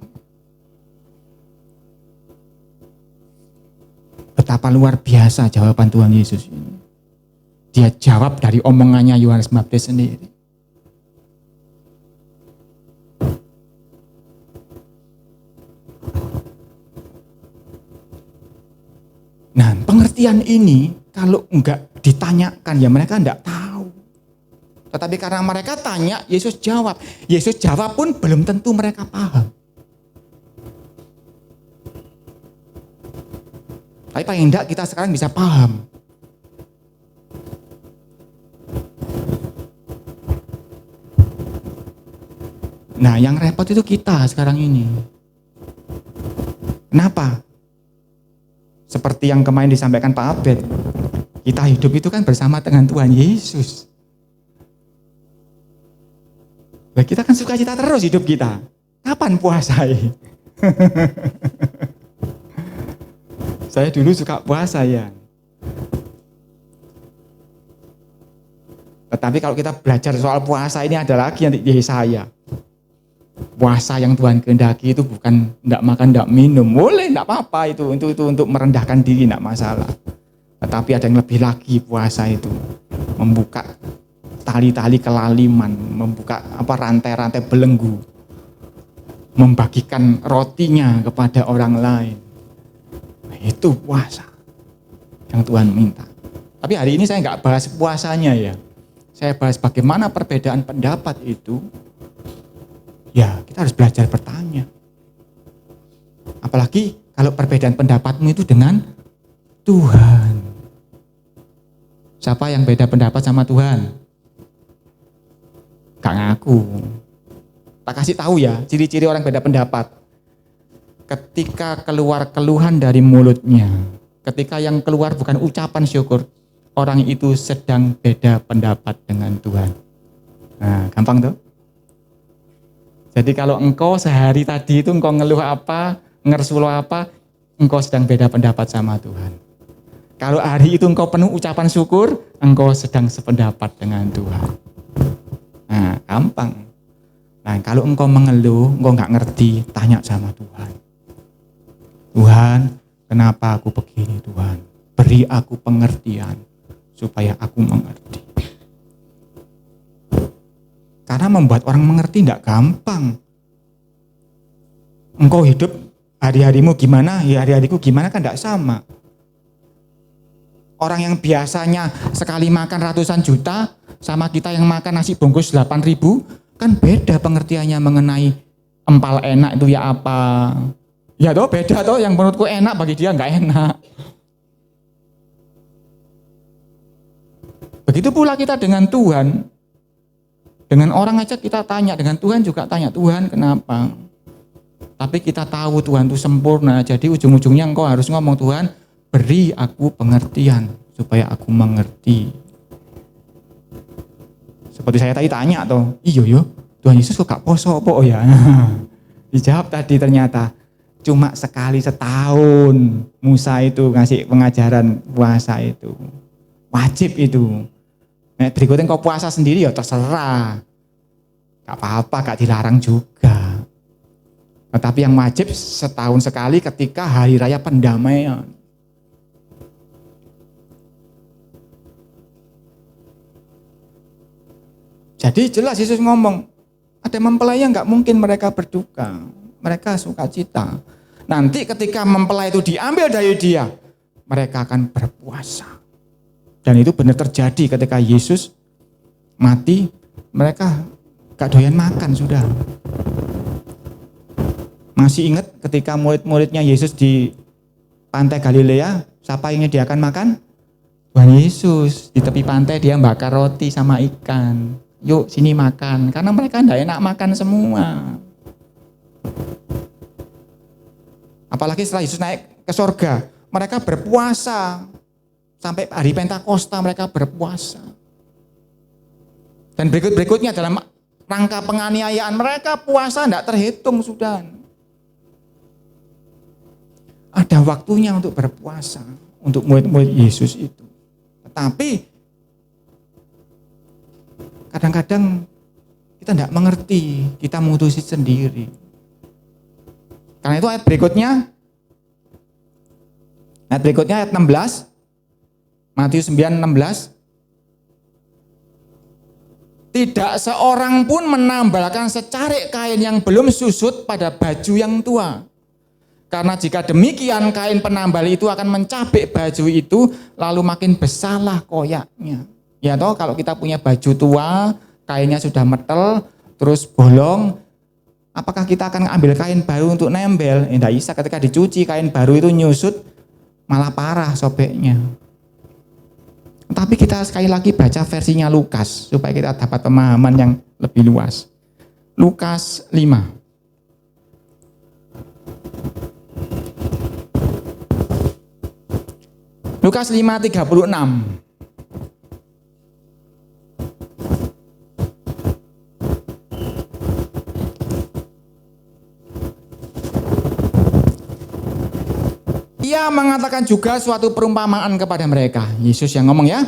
Betapa luar biasa jawaban Tuhan Yesus ini. Dia jawab dari omongannya Yohanes Pembaptis sendiri. Nah, pengertian ini kalau enggak ditanyakan ya mereka enggak tahu. Tetapi karena mereka tanya, Yesus jawab. Yesus jawab pun belum tentu mereka paham. Tapi paling enggak kita sekarang bisa paham. Nah, yang repot itu kita sekarang ini. Kenapa? Seperti yang kemarin disampaikan Pak Abed, kita hidup itu kan bersama dengan Tuhan Yesus. Nah, kita kan sukacita terus hidup kita. Kapan puasa? Saya dulu suka puasa ya. Tetapi kalau kita belajar soal puasa ini ada lagi yang di Yesaya. Puasa yang Tuhan kehendaki itu bukan enggak makan, enggak minum. Boleh, enggak apa-apa itu untuk merendahkan diri, enggak masalah. Tetapi ada yang lebih lagi puasa itu. Membuka tali-tali kelaliman, membuka rantai-rantai belenggu. Membagikan rotinya kepada orang lain. Nah, itu puasa yang Tuhan minta. Tapi hari ini saya enggak bahas puasanya ya. Saya bahas bagaimana perbedaan pendapat itu. Ya, kita harus belajar bertanya. Apalagi kalau perbedaan pendapatmu itu dengan Tuhan. Siapa yang beda pendapat sama Tuhan? Gak ngaku. Tak kasih tahu ya, ciri-ciri orang beda pendapat. Ketika keluar keluhan dari mulutnya, ketika yang keluar bukan ucapan syukur, orang itu sedang beda pendapat dengan Tuhan. Nah, gampang tuh. Jadi kalau engkau sehari tadi itu engkau ngeluh apa, ngersulo apa, engkau sedang beda pendapat sama Tuhan. Kalau hari itu engkau penuh ucapan syukur, engkau sedang sependapat dengan Tuhan. Nah, gampang. Nah, kalau engkau mengeluh, engkau nggak ngerti, tanya sama Tuhan. Tuhan, kenapa aku begini Tuhan? Beri aku pengertian supaya aku mengerti. Karena membuat orang mengerti tidak gampang. Engkau hidup hari-harimu gimana, ya hari-hariku gimana kan tidak sama. Orang yang biasanya sekali makan ratusan juta, sama kita yang makan nasi bungkus 8.000, kan beda pengertiannya mengenai empal enak itu ya apa. Ya toh beda toh, yang menurutku enak bagi dia nggak enak. Begitu pula kita dengan Tuhan. Dengan orang aja kita tanya, dengan Tuhan juga tanya, Tuhan kenapa? Tapi kita tahu Tuhan itu sempurna, jadi ujung-ujungnya engkau harus ngomong, Tuhan beri aku pengertian supaya aku mengerti. Seperti saya tadi tanya toh, iyo Tuhan Yesus kok gak poso apa ya? Dijawab tadi ternyata cuma sekali setahun Musa itu ngasih pengajaran puasa itu. Wajib itu. Nah, berikutnya kau puasa sendiri ya terserah. Gak apa-apa, gak dilarang juga. Tetapi yang wajib setahun sekali ketika hari raya pendamaian. Jadi jelas Yesus ngomong, ada mempelai yang gak mungkin mereka berduka. Mereka sukacita. Nanti ketika mempelai itu diambil dari dia, mereka akan berpuasa. Dan itu benar terjadi ketika Yesus mati, mereka gak doyan makan sudah. Masih ingat ketika murid-muridnya Yesus di pantai Galilea, siapa yang menyediakan makan? Tuhan Yesus. Di tepi pantai dia bakar roti sama ikan. Yuk sini makan, karena mereka tidak enak makan semua. Apalagi setelah Yesus naik ke sorga, mereka berpuasa. Sampai hari Pentakosta mereka berpuasa. Dan berikut-berikutnya dalam rangka penganiayaan mereka puasa tidak terhitung sudah. Ada waktunya untuk berpuasa untuk murid-murid Yesus itu. Tetapi kadang-kadang kita tidak mengerti, kita memutusin sendiri. Karena itu ayat berikutnya ayat 16, Matius 9:16. Tidak seorang pun menambalkan secarik kain yang belum susut pada baju yang tua. Karena jika demikian kain penambal itu akan mencabik baju itu, lalu makin besarlah koyaknya. Ya toh, kalau kita punya baju tua, kainnya sudah metel, terus bolong, apakah kita akan ambil kain baru untuk nembel? Tidak bisa, ketika dicuci kain baru itu nyusut, malah parah sobeknya. Tapi kita sekali lagi baca versinya Lukas, supaya kita dapat pemahaman yang lebih luas. Lukas 5. Lukas 5:36. Ia mengatakan juga suatu perumpamaan kepada mereka. Yesus yang ngomong ya.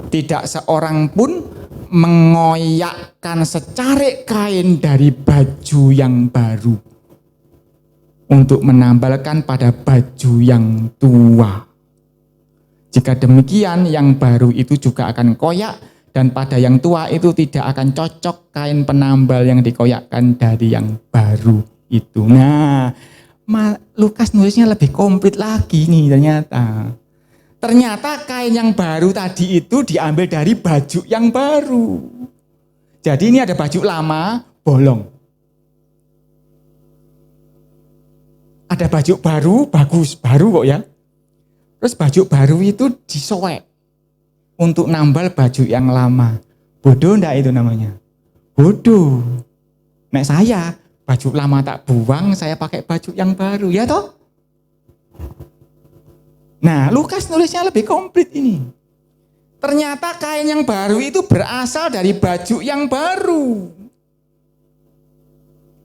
Tidak seorang pun mengoyakkan secarik kain dari baju yang baru untuk menambalkan pada baju yang tua. Jika demikian, yang baru itu juga akan koyak, dan pada yang tua itu tidak akan cocok kain penambal yang dikoyakkan dari yang baru itu. Nah, Lukas nulisnya lebih komplit lagi nih ternyata. Ternyata kain yang baru tadi itu diambil dari baju yang baru. Jadi ini ada baju lama, bolong. Ada baju baru, bagus, baru kok ya. Terus baju baru itu disoek untuk nambal baju yang lama. Bodoh enggak itu namanya? Bodoh. Nek saya, baju lama tak buang, saya pakai baju yang baru, ya toh? Nah, Lukas nulisnya lebih komplit ini. Ternyata kain yang baru itu berasal dari baju yang baru.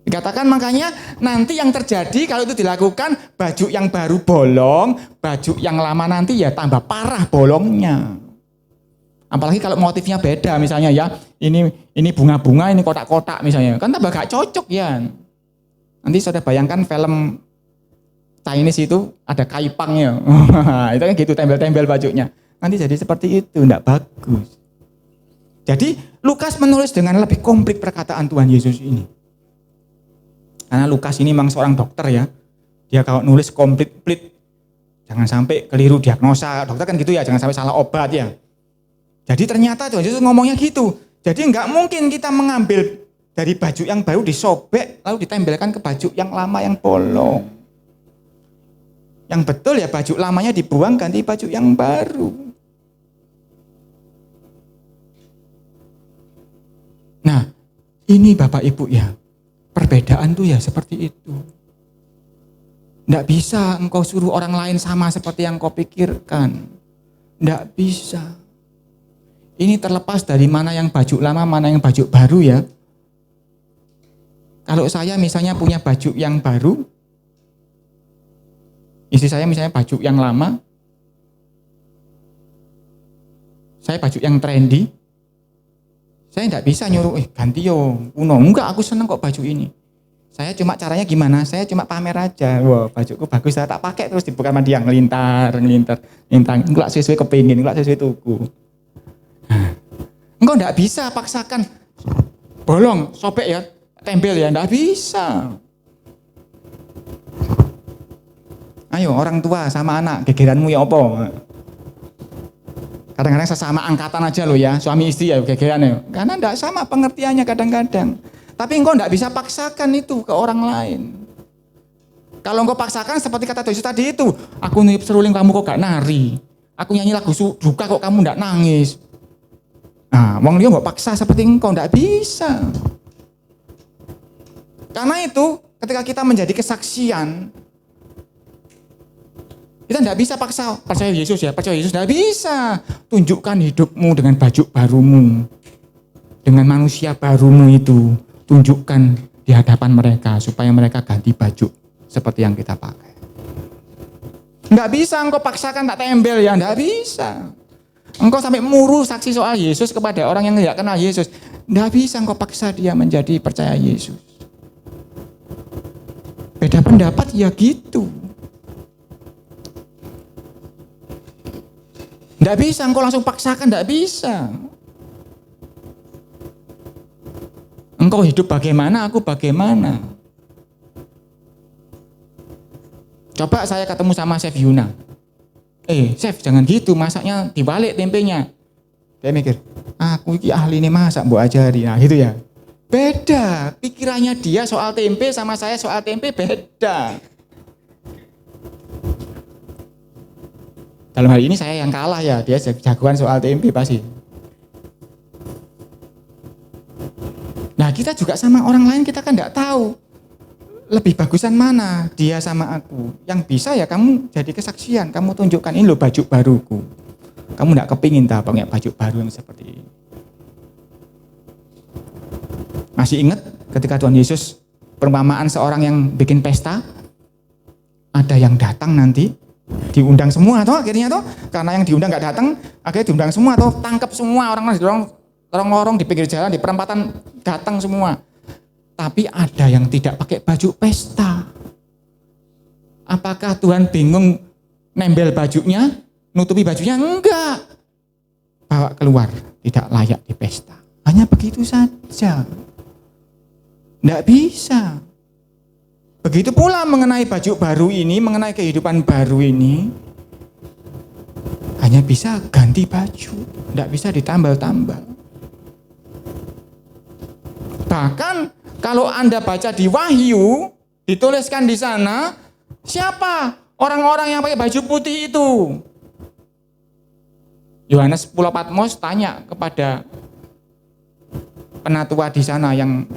Dikatakan makanya nanti yang terjadi kalau itu dilakukan, baju yang baru bolong, baju yang lama nanti ya tambah parah bolongnya. Apalagi kalau motifnya beda misalnya ya, ini bunga-bunga, ini kotak-kotak misalnya, kan tambah gak cocok ya. Nanti sudah bayangkan film Chinese itu ada kaipangnya, itu kan gitu tembel-tembel bajunya. Nanti jadi seperti itu, enggak bagus. Jadi Lukas menulis dengan lebih komplit perkataan Tuhan Yesus ini. Karena Lukas ini memang seorang dokter ya, dia kalau nulis komplit, jangan sampai keliru diagnosa, dokter kan gitu ya, jangan sampai salah obat ya. Jadi ternyata Tuhan Yesus ngomongnya gitu. Jadi enggak mungkin kita mengambil dari baju yang baru disobek lalu ditempelkan ke baju yang lama yang bolong. Yang betul ya baju lamanya dibuang ganti baju yang baru. Nah, ini Bapak Ibu ya, perbedaan tuh ya seperti itu. Enggak bisa engkau suruh orang lain sama seperti yang kau pikirkan. Enggak bisa. Ini terlepas dari mana yang baju lama, mana yang baju baru ya. Kalau saya misalnya punya baju yang baru, istri saya misalnya baju yang lama, saya baju yang trendy, saya tidak bisa nyuruh, ganti yo, kuno. Enggak, aku seneng kok baju ini. Saya cuma caranya gimana, saya cuma pamer aja. Wah, bajuku bagus, saya tak pakai terus dibuka sama dia, ngelintar. Enggak sesuai kepingin, enggak sesuai tuku. Engkau enggak bisa paksakan, bolong, sobek ya, tempel ya, enggak bisa. Ayo orang tua sama anak, gegeranmu ya apa? Kadang-kadang sesama angkatan aja loh ya, suami istri ya gegeran ya. Karena enggak sama pengertiannya kadang-kadang. Tapi engkau enggak bisa paksakan itu ke orang lain. Kalau engkau paksakan seperti kata Yesus tadi itu, aku niup seruling kamu kok gak nari. Aku nyanyi lagu duka kok kamu enggak nangis. Nah, wong dia enggak paksa seperti engkau, enggak bisa. Karena itu ketika kita menjadi kesaksian, kita tidak bisa paksa, percaya Yesus ya, percaya Yesus, tidak bisa. Tunjukkan hidupmu dengan baju barumu, dengan manusia barumu itu. Tunjukkan di hadapan mereka, supaya mereka ganti baju, seperti yang kita pakai. Tidak bisa engkau paksakan tak tembel ya, tidak bisa. Engkau sampai muru saksi soal Yesus kepada orang yang tidak kenal Yesus. Tidak bisa engkau paksa dia menjadi percaya Yesus. Beda pendapat ya gitu. Tidak bisa engkau langsung paksakan, tidak bisa. Engkau hidup bagaimana, aku bagaimana. Coba saya ketemu sama Chef Yuna. Chef jangan gitu, masaknya dibalik tempenya. Saya mikir, aku ini ahli ini masak, mbok ajari. Nah gitu ya. Beda, pikirannya dia soal tempe sama saya soal tempe beda. Dalam hal ini saya yang kalah ya, dia jagoan soal tempe pasti. Nah kita juga sama orang lain kita kan enggak tahu. Lebih bagusan mana dia sama aku. Yang bisa ya kamu jadi kesaksian, kamu tunjukkan ini loh baju baruku. Kamu enggak kepingin tak pakai baju baru yang seperti ini. Masih ingat ketika Tuhan Yesus perumpamaan seorang yang bikin pesta, ada yang datang nanti diundang semua toh akhirnya toh, karena yang diundang nggak datang akhirnya diundang semua toh, tangkap semua orang lorong di pinggir jalan di perempatan datang semua. Tapi ada yang tidak pakai baju pesta. Apakah Tuhan bingung nembel bajunya, nutupi bajunya? Enggak. Bawa keluar, tidak layak di pesta. Hanya begitu saja. Tidak bisa. Begitu pula mengenai baju baru ini, mengenai kehidupan baru ini, hanya bisa ganti baju, tidak bisa ditambal-tambal. Bahkan kalau Anda baca di Wahyu, dituliskan di sana, siapa orang-orang yang pakai baju putih itu? Yohanes Pulau Patmos tanya kepada penatua di sana yang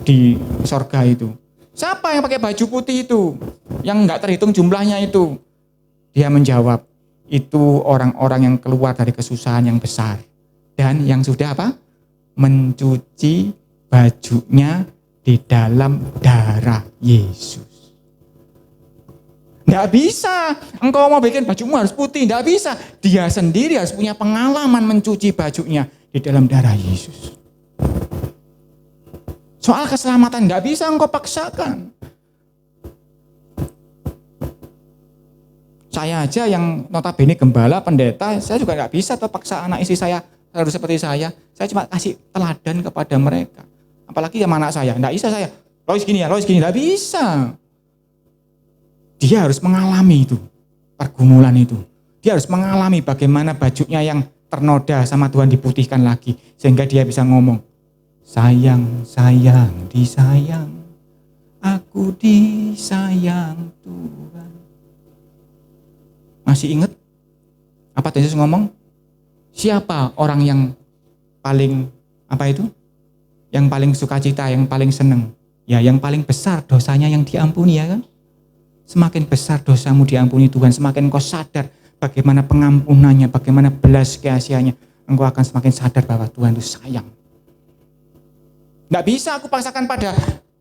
di sorga itu. Siapa yang pakai baju putih itu? Yang enggak terhitung jumlahnya itu. Dia menjawab, itu orang-orang yang keluar dari kesusahan yang besar. Dan yang sudah apa? Mencuci bajunya di dalam darah Yesus. Enggak bisa. Engkau mau bikin bajumu harus putih. Enggak bisa. Dia sendiri harus punya pengalaman mencuci bajunya di dalam darah Yesus. Soal keselamatan nggak bisa engkau paksakan. Saya aja yang notabene gembala, pendeta, saya juga nggak bisa tuh paksa anak istri saya harus seperti saya. Saya cuma kasih teladan kepada mereka. Apalagi sama anak saya, nggak bisa saya. Lois gini, nggak bisa. Dia harus mengalami itu, pergumulan itu. Dia harus mengalami bagaimana bajunya yang ternoda sama Tuhan diputihkan lagi. Sehingga dia bisa ngomong, sayang, sayang, disayang, aku disayang Tuhan. Masih ingat apa Yesus ngomong? Siapa orang yang paling yang paling sukacita, yang paling senang? Ya, yang paling besar dosanya yang diampuni ya kan? Semakin besar dosamu diampuni Tuhan, semakin kau sadar bagaimana pengampunannya, bagaimana belas kasihannya, engkau akan semakin sadar bahwa Tuhan itu sayang. Nggak bisa aku paksakan pada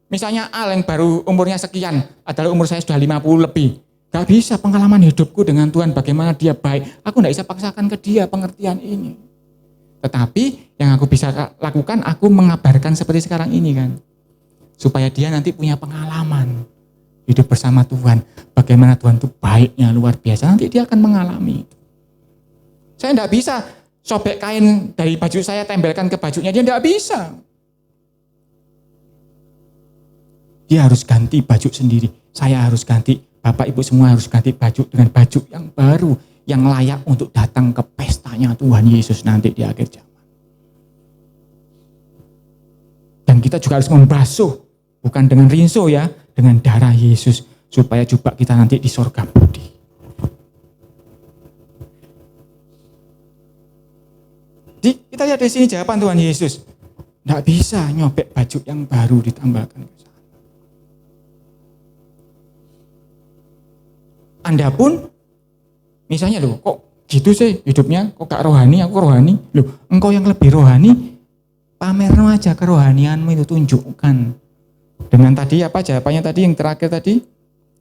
misalnya Al yang baru umurnya sekian, adalah umur saya sudah 50 lebih. Nggak bisa, pengalaman hidupku dengan Tuhan bagaimana dia baik. Aku nggak bisa paksakan ke dia pengertian ini. Tetapi yang aku bisa lakukan, aku mengabarkan seperti sekarang ini kan. Supaya dia nanti punya pengalaman hidup bersama Tuhan. Bagaimana Tuhan itu baiknya luar biasa. Nanti dia akan mengalami itu. Saya nggak bisa sobek kain dari baju saya tempelkan ke bajunya. Dia nggak bisa. Dia harus ganti baju sendiri. Saya harus ganti. Bapak Ibu semua harus ganti baju dengan baju yang baru. yang layak untuk datang ke pestanya Tuhan Yesus nanti di akhir zaman. Dan kita juga harus membasuh, bukan dengan rinso ya, dengan darah Yesus, supaya jubah kita nanti di sorga budi. Jadi kita lihat di sini jawaban Tuhan Yesus. Tidak bisa nyobek baju yang baru ditambahkan ke sana. Anda pun, misalnya loh, kok gitu sih hidupnya, kok gak rohani, aku rohani. Loh, engkau yang lebih rohani, pamerno aja kerohanianmu itu, tunjukkan. Dengan tadi apa jawabannya tadi, yang terakhir tadi,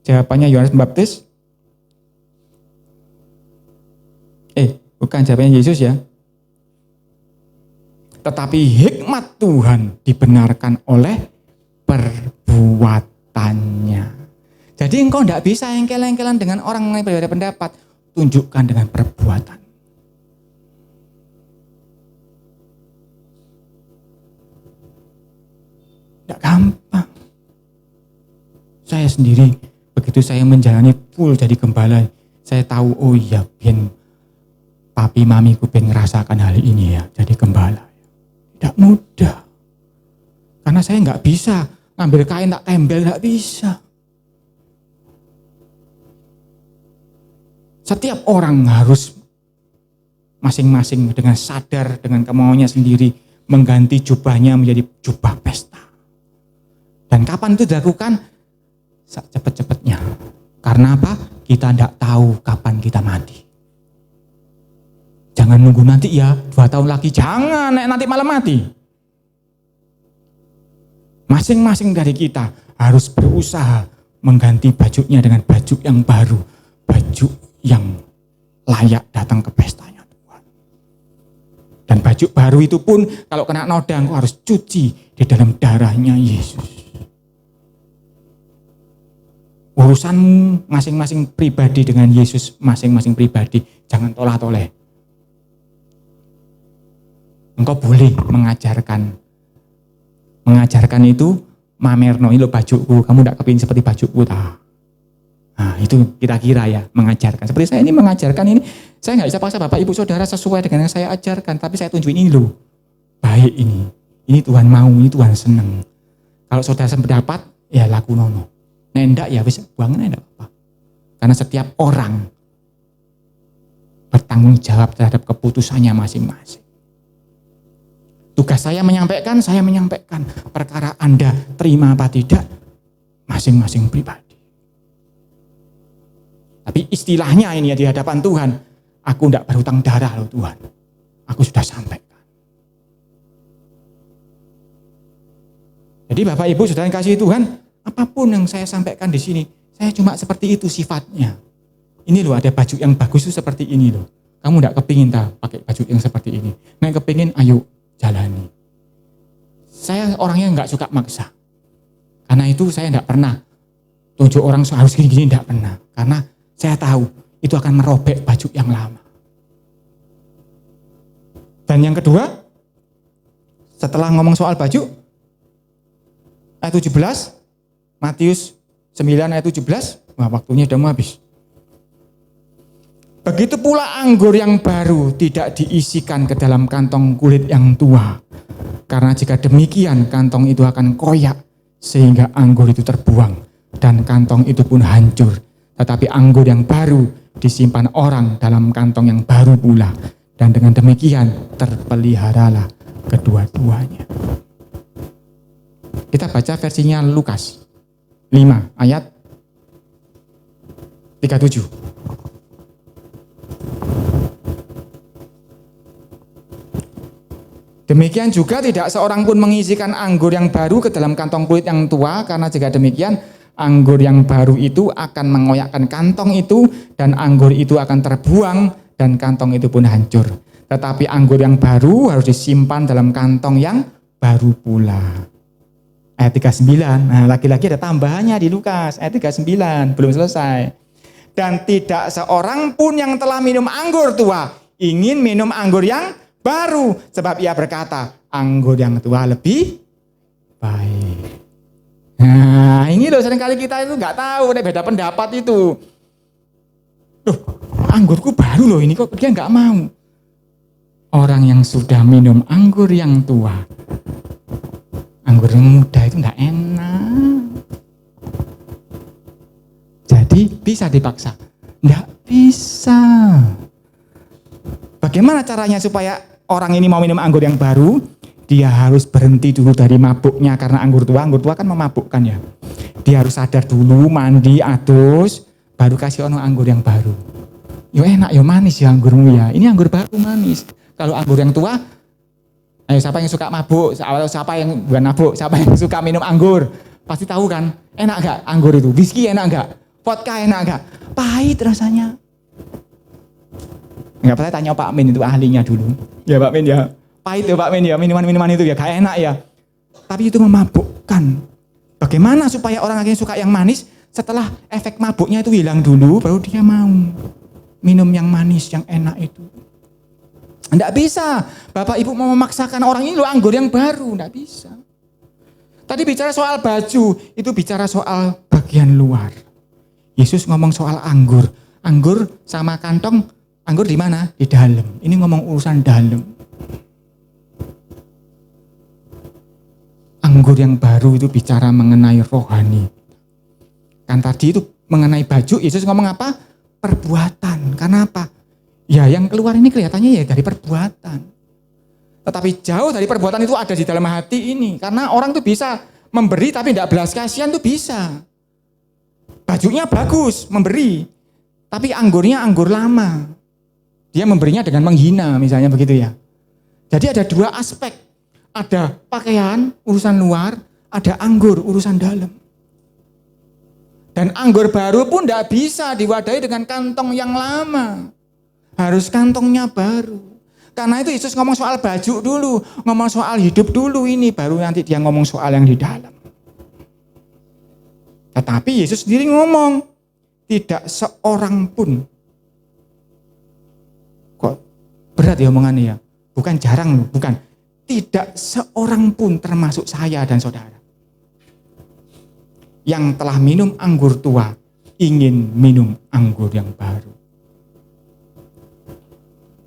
jawabannya Yohanes Pembaptis. Bukan jawabannya Yesus ya. Tetapi hikmat Tuhan dibenarkan oleh perbuatannya. Jadi engkau tidak bisa engkel-engkelan dengan orang yang berbeda pendapat. Tunjukkan dengan perbuatan. Tidak gampang. Saya sendiri, begitu saya menjalani full jadi gembala, saya tahu, oh iya, ben papi mamiku ben ngerasakan hal ini ya, jadi gembala. Tidak mudah. Karena saya nggak bisa ngambil kain tak tembel, nggak bisa. Setiap orang harus masing-masing dengan sadar, dengan kemauannya sendiri, mengganti jubahnya menjadi jubah pesta. Dan kapan itu dilakukan? Cepet-cepetnya. Karena apa? Kita tidak tahu kapan kita mati. Jangan nunggu nanti ya, 2 tahun lagi. Jangan, nanti malah mati. Masing-masing dari kita harus berusaha mengganti bajunya dengan baju yang baru. Baju yang layak datang ke pestanya Tuhan. Dan baju baru itu pun kalau kena noda engkau harus cuci di dalam darahnya Yesus. Urusanmu masing-masing pribadi dengan Yesus masing-masing pribadi, jangan tolah-toleh. Engkau boleh mengajarkan itu, mamerno ini lo bajuku, kamu tidak kepingin seperti bajuku tak? Nah itu kira-kira ya, mengajarkan. Seperti saya ini mengajarkan ini, saya nggak bisa paksa Bapak Ibu Saudara sesuai dengan yang saya ajarkan, tapi saya tunjukin ini loh, baik ini Tuhan mau, ini Tuhan senang. Kalau saudara sependapat, ya laku nono. Nah enggak ya, bisa buangin enggak apa-apa. Karena setiap orang bertanggung jawab terhadap keputusannya masing-masing. Tugas saya menyampaikan. Perkara Anda terima apa tidak, masing-masing pribadi. Tapi istilahnya ini ya di hadapan Tuhan, aku tidak berhutang darah loh Tuhan. Aku sudah sampaikan. Jadi Bapak Ibu Saudara yang kasih Tuhan, apapun yang saya sampaikan di sini, saya cuma seperti itu sifatnya. Ini loh ada baju yang bagus itu seperti ini loh. Kamu tidak kepingin pakai baju yang seperti ini. Nah kepingin, ayo jalani. Saya orangnya nggak suka maksa. Karena itu saya tidak pernah tunjuk orang harus gini-gini, tidak pernah. Karena saya tahu itu akan merobek baju yang lama. Dan yang kedua, setelah ngomong soal baju, ayat 17, Matius 9 ayat 17, wah waktunya udah mau habis. Begitu pula anggur yang baru tidak diisikan ke dalam kantong kulit yang tua. Karena jika demikian kantong itu akan koyak sehingga anggur itu terbuang dan kantong itu pun hancur. Tetapi anggur yang baru disimpan orang dalam kantong yang baru pula. Dan dengan demikian terpeliharalah kedua-duanya. Kita baca versinya Lukas 5 ayat 37. Demikian juga tidak seorang pun mengisikan anggur yang baru ke dalam kantong kulit yang tua, karena jika demikian anggur yang baru itu akan mengoyakkan kantong itu dan anggur itu akan terbuang dan kantong itu pun hancur. Tetapi anggur yang baru harus disimpan dalam kantong yang baru pula. Ayat 39, nah lagi-lagi ada tambahannya di Lukas, ayat 39, belum selesai. Dan tidak seorang pun yang telah minum anggur tua ingin minum anggur yang baru, sebab ia berkata, anggur yang tua lebih baik. Nah ini loh seringkali kita itu nggak tahu, beda pendapat itu. Loh, anggurku baik. baru loh ini, kok dia nggak mau. Orang yang sudah minum anggur yang tua, anggur yang muda itu nggak enak. Jadi bisa dipaksa? Nggak bisa. Bagaimana caranya supaya orang ini mau minum anggur yang baru? Dia harus berhenti dulu dari mabuknya, karena anggur tua kan memabukkan ya. Dia harus sadar dulu, mandi, adus, baru kasih ono anggur yang baru. Yo enak, yo manis ya anggurmu ya. Ini anggur baru manis. Kalau anggur yang tua, ayo siapa yang suka mabuk, siapa yang bukan mabuk, siapa yang suka minum anggur, pasti tahu kan, enak gak anggur itu? Whisky enak gak? Vodka enak gak? Pahit rasanya. Enggak percaya tanya Pak Min, itu ahlinya dulu. Ya Pak Min ya. Pahit ya Pak Min ya, minuman-minuman itu ya gak enak ya. Tapi itu memabukkan. Bagaimana supaya orang akhirnya suka yang manis, setelah efek mabuknya itu hilang dulu, baru dia mau minum yang manis, yang enak itu. Tidak bisa. Bapak Ibu mau memaksakan orang ini loh anggur yang baru, tidak bisa. Tadi bicara soal baju, itu bicara soal bagian luar. Yesus ngomong soal anggur. Anggur sama kantong, anggur di mana? Di dalam. Ini ngomong urusan dalam. Anggur yang baru itu bicara mengenai rohani. Kan tadi itu mengenai baju, Yesus ngomong apa? Perbuatan. Karena apa? Ya yang keluar ini kelihatannya ya dari perbuatan. Tetapi jauh dari perbuatan itu ada di dalam hati ini. Karena orang itu bisa memberi tapi tidak belas kasihan itu bisa. Bajunya bagus, memberi. Tapi anggurnya anggur lama. Dia memberinya dengan menghina misalnya begitu ya. Jadi ada dua aspek. Ada pakaian, urusan luar, ada anggur, urusan dalam. Dan anggur baru pun tidak bisa diwadahi dengan kantong yang lama. Harus kantongnya baru. Karena itu Yesus ngomong soal baju dulu, ngomong soal hidup dulu ini, baru nanti dia ngomong soal yang di dalam. Tetapi Yesus sendiri ngomong, tidak seorang pun. Kok berat ya omongannya ya? Bukan jarang loh, bukan. Tidak seorang pun termasuk saya dan saudara yang telah minum anggur tua ingin minum anggur yang baru.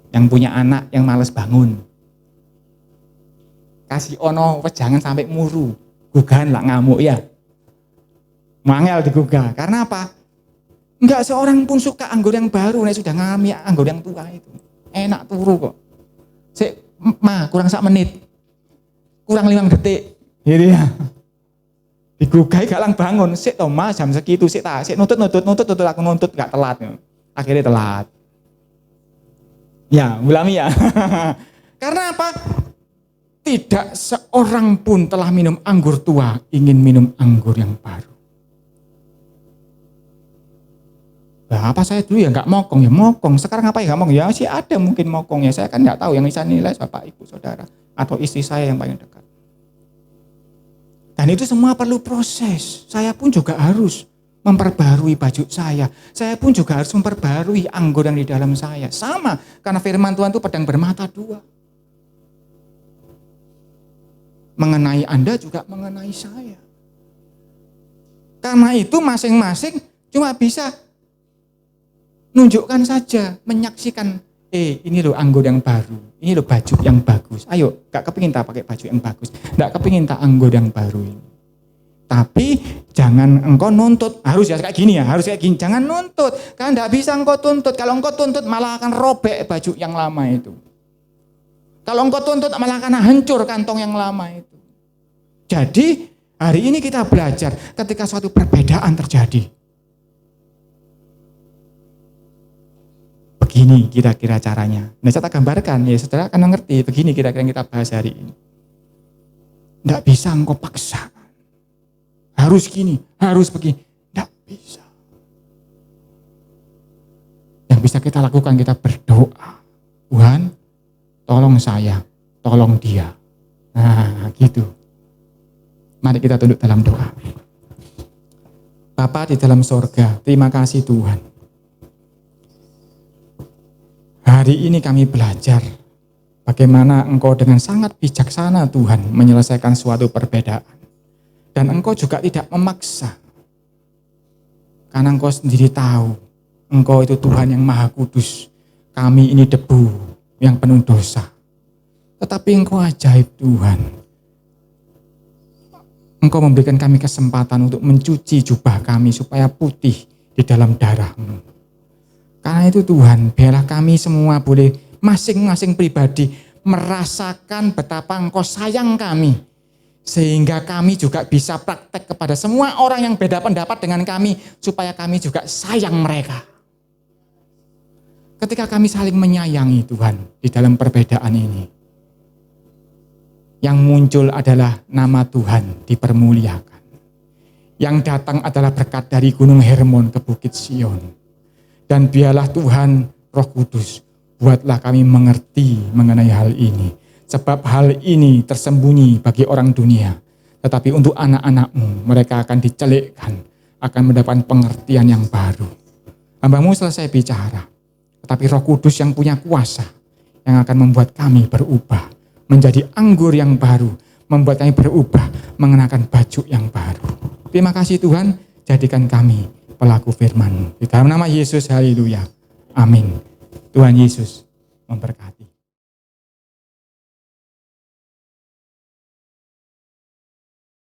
Yang punya anak yang malas bangun, kasih ono jangan sampai muru, gugahan lah ngamuk ya, mangel digugah. Karena apa? Enggak seorang pun suka anggur yang baru, nek sudah ngalami anggur yang tua itu enak turu kok. Kurang 1 menit, kurang 5 detik, gitu ya. Digugai gak lang bangun, sik to mas jam segitu, sik nuntut aku nuntut gak telat, akhirnya telat. Ya, ulami ya. Karena apa? Tidak seorang pun telah minum anggur tua ingin minum anggur yang baru. Nah, apa saya dulu ya nggak mokong ya mokong. Sekarang apa ya nggak mokong ya sih ada mungkin mokongnya. Saya kan nggak tahu yang bisa nilai bapak ibu saudara atau istri saya yang paling dekat. Dan itu semua perlu proses. Saya pun juga harus memperbarui baju saya. Saya pun juga harus memperbarui anggur yang di dalam saya. Sama karena firman Tuhan itu pedang bermata dua. Mengenai Anda juga mengenai saya. Karena itu masing-masing cuma bisa nunjukkan saja, menyaksikan, ini loh anggur yang baru, ini loh baju yang bagus. Ayo, gak kepingin tak pakai baju yang bagus, gak kepingin tak anggur yang baru ini. Tapi jangan engkau nuntut, harus ya kayak gini ya, harus kayak gini. Jangan nuntut, karena gak bisa engkau tuntut. Kalau engkau tuntut malah akan robek baju yang lama itu. Kalau engkau tuntut malah akan hancur kantong yang lama itu. Jadi hari ini kita belajar ketika suatu perbedaan terjadi. Begini kira-kira caranya. Nah saya gambarkan ya saudara akan mengerti. Begini kira-kira yang kita bahas hari ini. Tidak bisa engkau paksa. Harus gini, harus begini. Tidak bisa. Yang bisa kita lakukan kita berdoa. Tuhan tolong saya, tolong dia. Nah gitu. Mari kita tunduk dalam doa. Bapa di dalam sorga, terima kasih Tuhan. Hari ini kami belajar bagaimana Engkau dengan sangat bijaksana Tuhan menyelesaikan suatu perbedaan. Dan Engkau juga tidak memaksa. Karena Engkau sendiri tahu, Engkau itu Tuhan yang Maha Kudus. Kami ini debu yang penuh dosa. Tetapi Engkau ajaib Tuhan. Engkau memberikan kami kesempatan untuk mencuci jubah kami supaya putih di dalam darah-Mu. Karena itu Tuhan, biarlah kami semua boleh masing-masing pribadi merasakan betapa Engkau sayang kami. Sehingga kami juga bisa praktek kepada semua orang yang beda pendapat dengan kami, supaya kami juga sayang mereka. Ketika kami saling menyayangi Tuhan di dalam perbedaan ini, yang muncul adalah nama Tuhan dipermuliakan. Yang datang adalah berkat dari Gunung Hermon ke Bukit Sion. Dan biarlah Tuhan Roh Kudus, buatlah kami mengerti mengenai hal ini. Sebab hal ini tersembunyi bagi orang dunia. Tetapi untuk anak-anak-Mu, mereka akan dicelikkan, akan mendapat pengertian yang baru. Hamba-Mu selesai bicara. Tetapi Roh Kudus yang punya kuasa, yang akan membuat kami berubah menjadi anggur yang baru, membuat kami berubah mengenakan baju yang baru. Terima kasih Tuhan, jadikan kami pelaku firman-Mu. Di dalam nama Yesus, haleluya. Amin. Tuhan Yesus memberkati.